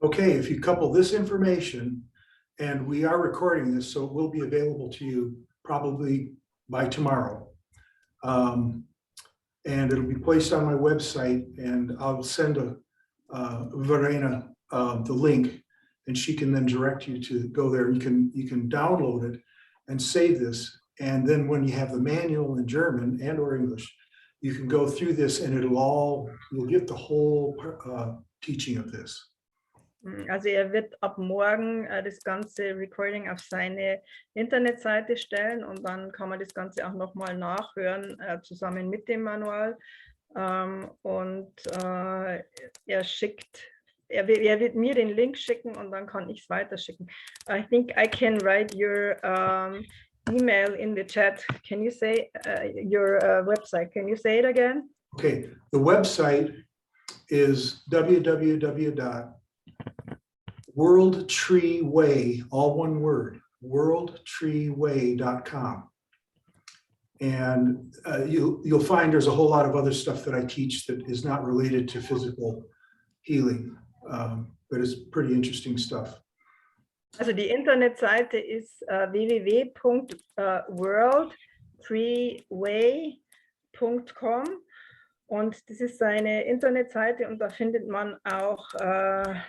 Okay, if you couple this information, and we are recording this, so it will be available to you probably by tomorrow. And it'll be placed on my website, and I'll send Verena the link, and she can then direct you to go there. You can download it and save this, and then when you have the manual in German and or English, you can go through this, and you'll get the whole teaching of this. Also er wird ab morgen das ganze Recording auf seine Internetseite stellen und dann kann man das Ganze auch nochmal nachhören, zusammen mit dem Manual. Und er wird mir den Link schicken und dann kann ich es weiterschicken. I think I can write your email in the chat. Can you say your website? Can you say it again? Okay, the website is www.worldtreeway, all one word, worldtreeway.com. And you'll find there's a whole lot of other stuff that I teach that is not related to physical healing, but it's pretty interesting stuff. Also die Internetseite ist www.worldtreeway.com und das ist seine Internetseite und da findet man auch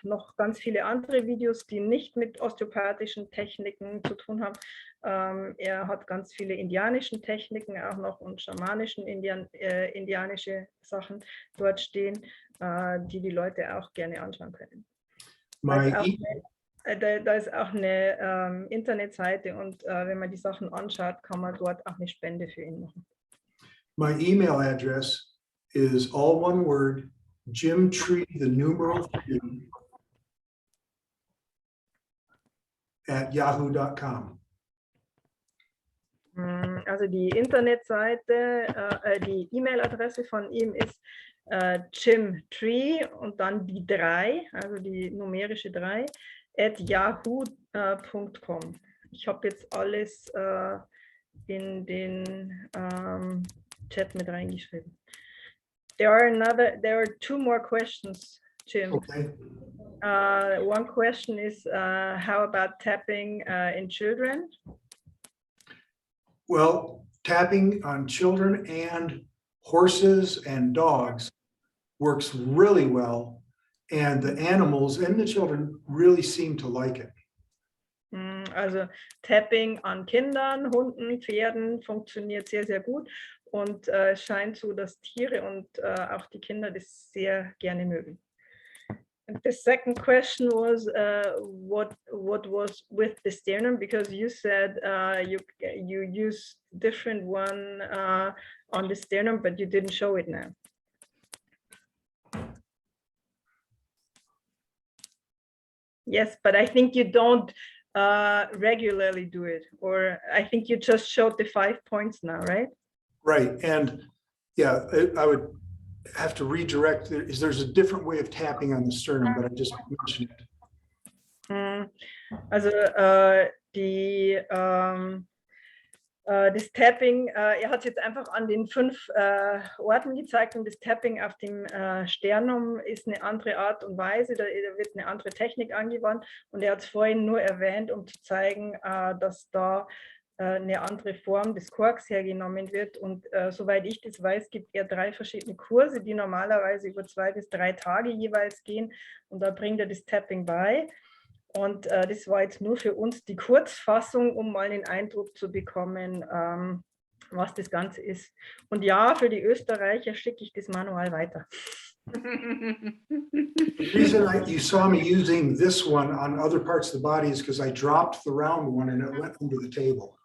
noch ganz viele andere Videos, die nicht mit osteopathischen Techniken zu tun haben. Er hat ganz viele indianische Techniken auch noch und schamanischen indianische Sachen dort stehen, die Leute auch gerne anschauen können. Da ist auch eine Internetseite und wenn man die Sachen anschaut, kann man dort auch eine Spende für ihn machen. My email address is all one word, Jim Tree, the numeral 3, @yahoo.com. Also die Internetseite, die E-Mail-Adresse von ihm ist Jim Tree und dann die 3, also die numerische 3, @yahoo.com. Ich habe jetzt alles in den Chat mit reingeschrieben. There are two more questions, Jim. Okay. One question is how about tapping in children? Well, tapping on children and horses and dogs works really well, and the animals and the children really seem to like it. Also Tapping an Kindern, Hunden, Pferden funktioniert sehr, sehr gut und es scheint so, dass Tiere und auch die Kinder das sehr gerne mögen. And the second question was what was with the sternum, because you said you used different one on the sternum, but you didn't show it now. Yes, but I think you don't regularly do it, or I think you just showed the 5 points now, right? Right, and yeah, I would have to redirect. There's a different way of tapping on the sternum, but I just mentioned it. Also das Tapping, er hat es jetzt einfach an den 5 Orten gezeigt und das Tapping auf dem Sternum ist eine andere Art und Weise, da wird eine andere Technik angewandt und er hat es vorhin nur erwähnt, um zu zeigen, dass da eine andere Form des Korks hergenommen wird und soweit ich das weiß, gibt er 3 verschiedene Kurse, die normalerweise über 2 bis 3 Tage jeweils gehen und da bringt er das Tapping bei. Und das war jetzt nur für uns die Kurzfassung, um mal den Eindruck zu bekommen, was das Ganze ist. Und ja, für die Österreicher schicke ich das Manual weiter. The reason you saw me using this one on other parts of the body is because I dropped the round one and it went under the table.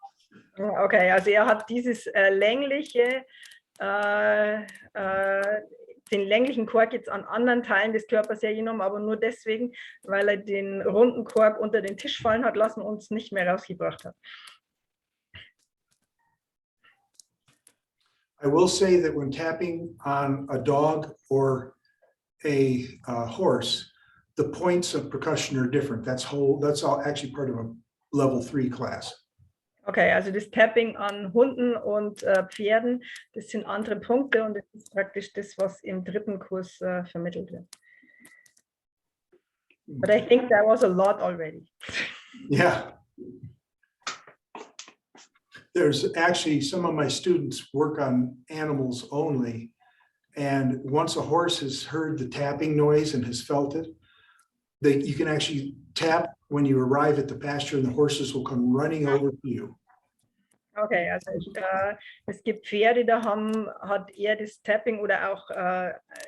Okay, also er hat dieses längliche, den länglichen Kork jetzt an anderen Teilen des Körpers hergenommen, aber nur deswegen, weil er den runden Kork unter den Tisch fallen hat lassen und es nicht mehr rausgebracht hat. I will say that when tapping on a dog or a horse, the points of percussion are different. That's all actually part of a level 3 class. Okay, also das Tapping an Hunden und Pferden, das sind andere Punkte und das ist praktisch das, was im 3. Kurs vermittelt wird. But I think there was a lot already. Yeah. There's actually some of my students work on animals only. And once a horse has heard the tapping noise and has felt it, you can actually tap when you arrive at the pasture and the horses will come running over to you. Okay, also es gibt Pferde, da hat er das Tapping oder auch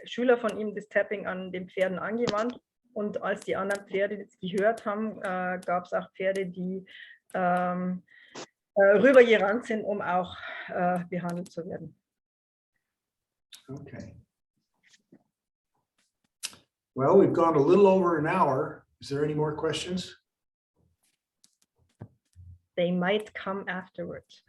Schüler von ihm das Tapping an den Pferden angewandt. Und als die anderen Pferde das gehört haben, gab es auch Pferde, die rübergerannt sind, um auch behandelt zu werden. Okay. Well, we've gone a little over an hour. Is there any more questions? They might come afterwards.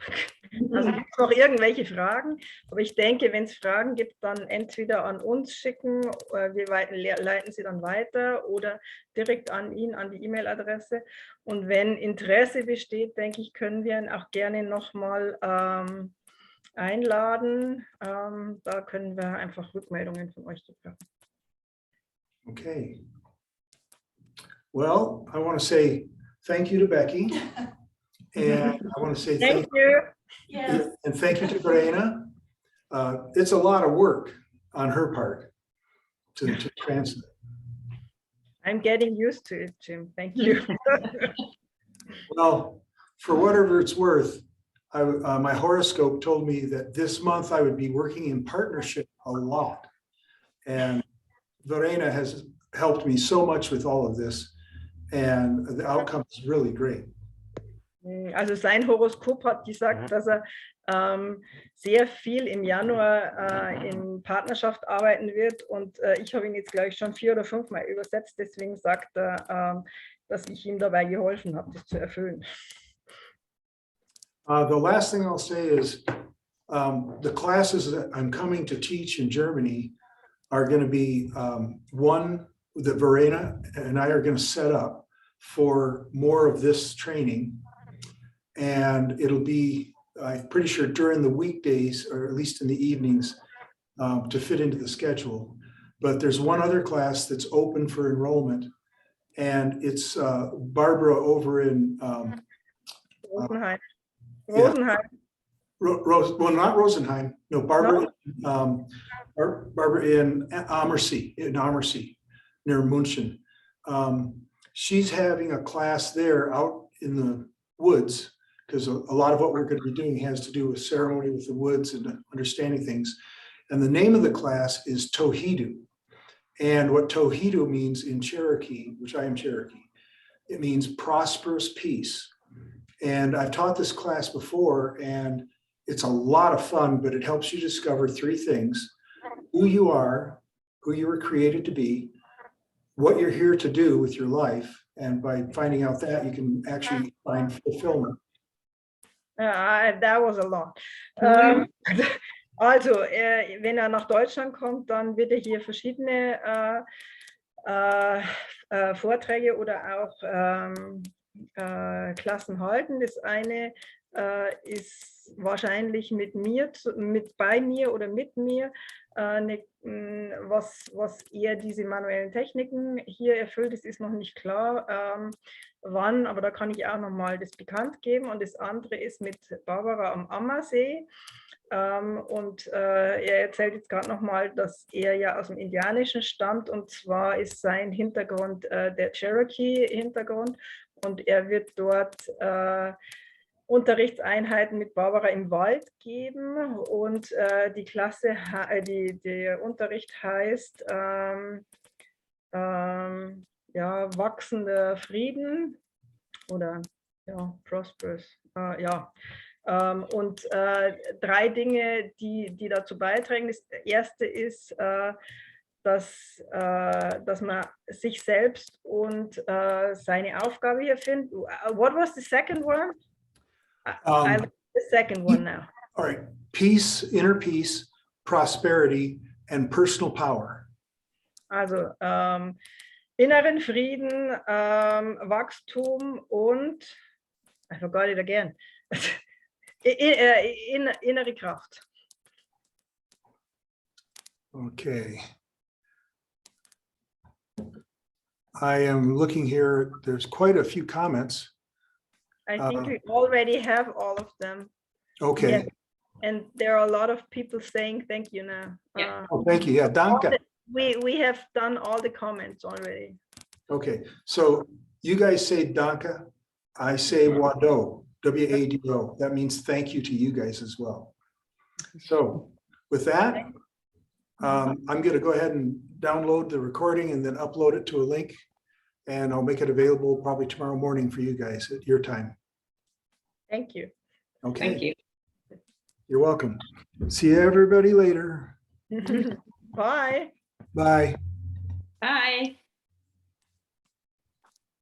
Also gibt es noch irgendwelche Fragen, aber ich denke, wenn es Fragen gibt, dann entweder an uns schicken, wir leiten sie dann weiter oder direkt an ihn, an die E-Mail-Adresse. Und wenn Interesse besteht, denke ich, können wir ihn auch gerne nochmal einladen. Da können wir einfach Rückmeldungen von euch gebrauchen. Okay. Well, I want to say thank you to Becky. And I want to say Thank you. Yes. And thank you to Verena. It's a lot of work on her part to translate. I'm getting used to it, Jim. Thank you. Well, for whatever it's worth, my horoscope told me that this month I would be working in partnership a lot. And Verena has helped me so much with all of this. And the outcome is really great. Also sein Horoskop hat gesagt, dass er sehr viel im Januar in Partnerschaft arbeiten wird und ich habe ihn jetzt, glaube ich, schon 4 oder 5 Mal übersetzt, deswegen sagt er, dass ich ihm dabei geholfen habe, das zu erfüllen. The last thing I'll say is the classes that I'm coming to teach in Germany are going to be one that Verena and I are going to set up for more of this training. And it'll be, I'm pretty sure, during the weekdays, or at least in the evenings, to fit into the schedule. But there's one other class that's open for enrollment, and it's Barbara over in Rosenheim. Yeah. Well, not Rosenheim. No, Barbara. No. Barbara in Ammersee, near München. She's having a class there out in the woods, because a lot of what we're going to be doing has to do with ceremony with the woods and understanding things. And the name of the class is Tohidu. And what Tohidu means in Cherokee, which I am Cherokee, it means prosperous peace. And I've taught this class before, and it's a lot of fun, but it helps you discover 3 things: who you are, who you were created to be, what you're here to do with your life. And by finding out that, you can actually find fulfillment. That was a lot. Also, wenn er nach Deutschland kommt, dann wird er hier verschiedene Vorträge oder auch Klassen halten. Das eine ist wahrscheinlich bei mir oder mit mir, was eher diese manuellen Techniken hier erfüllt. Es ist noch nicht klar, wann, aber da kann ich auch noch mal das bekannt geben. Und das andere ist mit Barbara am Ammersee. Und er erzählt jetzt gerade noch mal, dass er ja aus dem Indianischen stammt, und zwar ist sein Hintergrund der Cherokee-Hintergrund, und er wird dort Unterrichtseinheiten mit Barbara im Wald geben und die Klasse, der Unterricht heißt ja, wachsender Frieden oder ja, prosperous, ja. Und 3 Dinge, die dazu beitragen. Das erste ist, dass man sich selbst und seine Aufgabe hier findet. What was the second one? I like the second one now. All right, peace, inner peace, prosperity, and personal power. Also inneren Frieden, Wachstum und I forgot it again. Innere Kraft. Okay. I am looking here. There's quite a few comments. I think we already have all of them. Okay. Yes. And there are a lot of people saying thank you now. Yeah. Oh, thank you. Yeah, Danke. We have done all the comments already. Okay, so you guys say Danke. I say Wado, W-A-D-O. That means thank you to you guys as well. So with that, I'm going to go ahead and download the recording and then upload it to a link. And I'll make it available probably tomorrow morning for you guys at your time. Thank you. Okay. Thank you. You're welcome. See everybody later. Bye. Bye. Bye.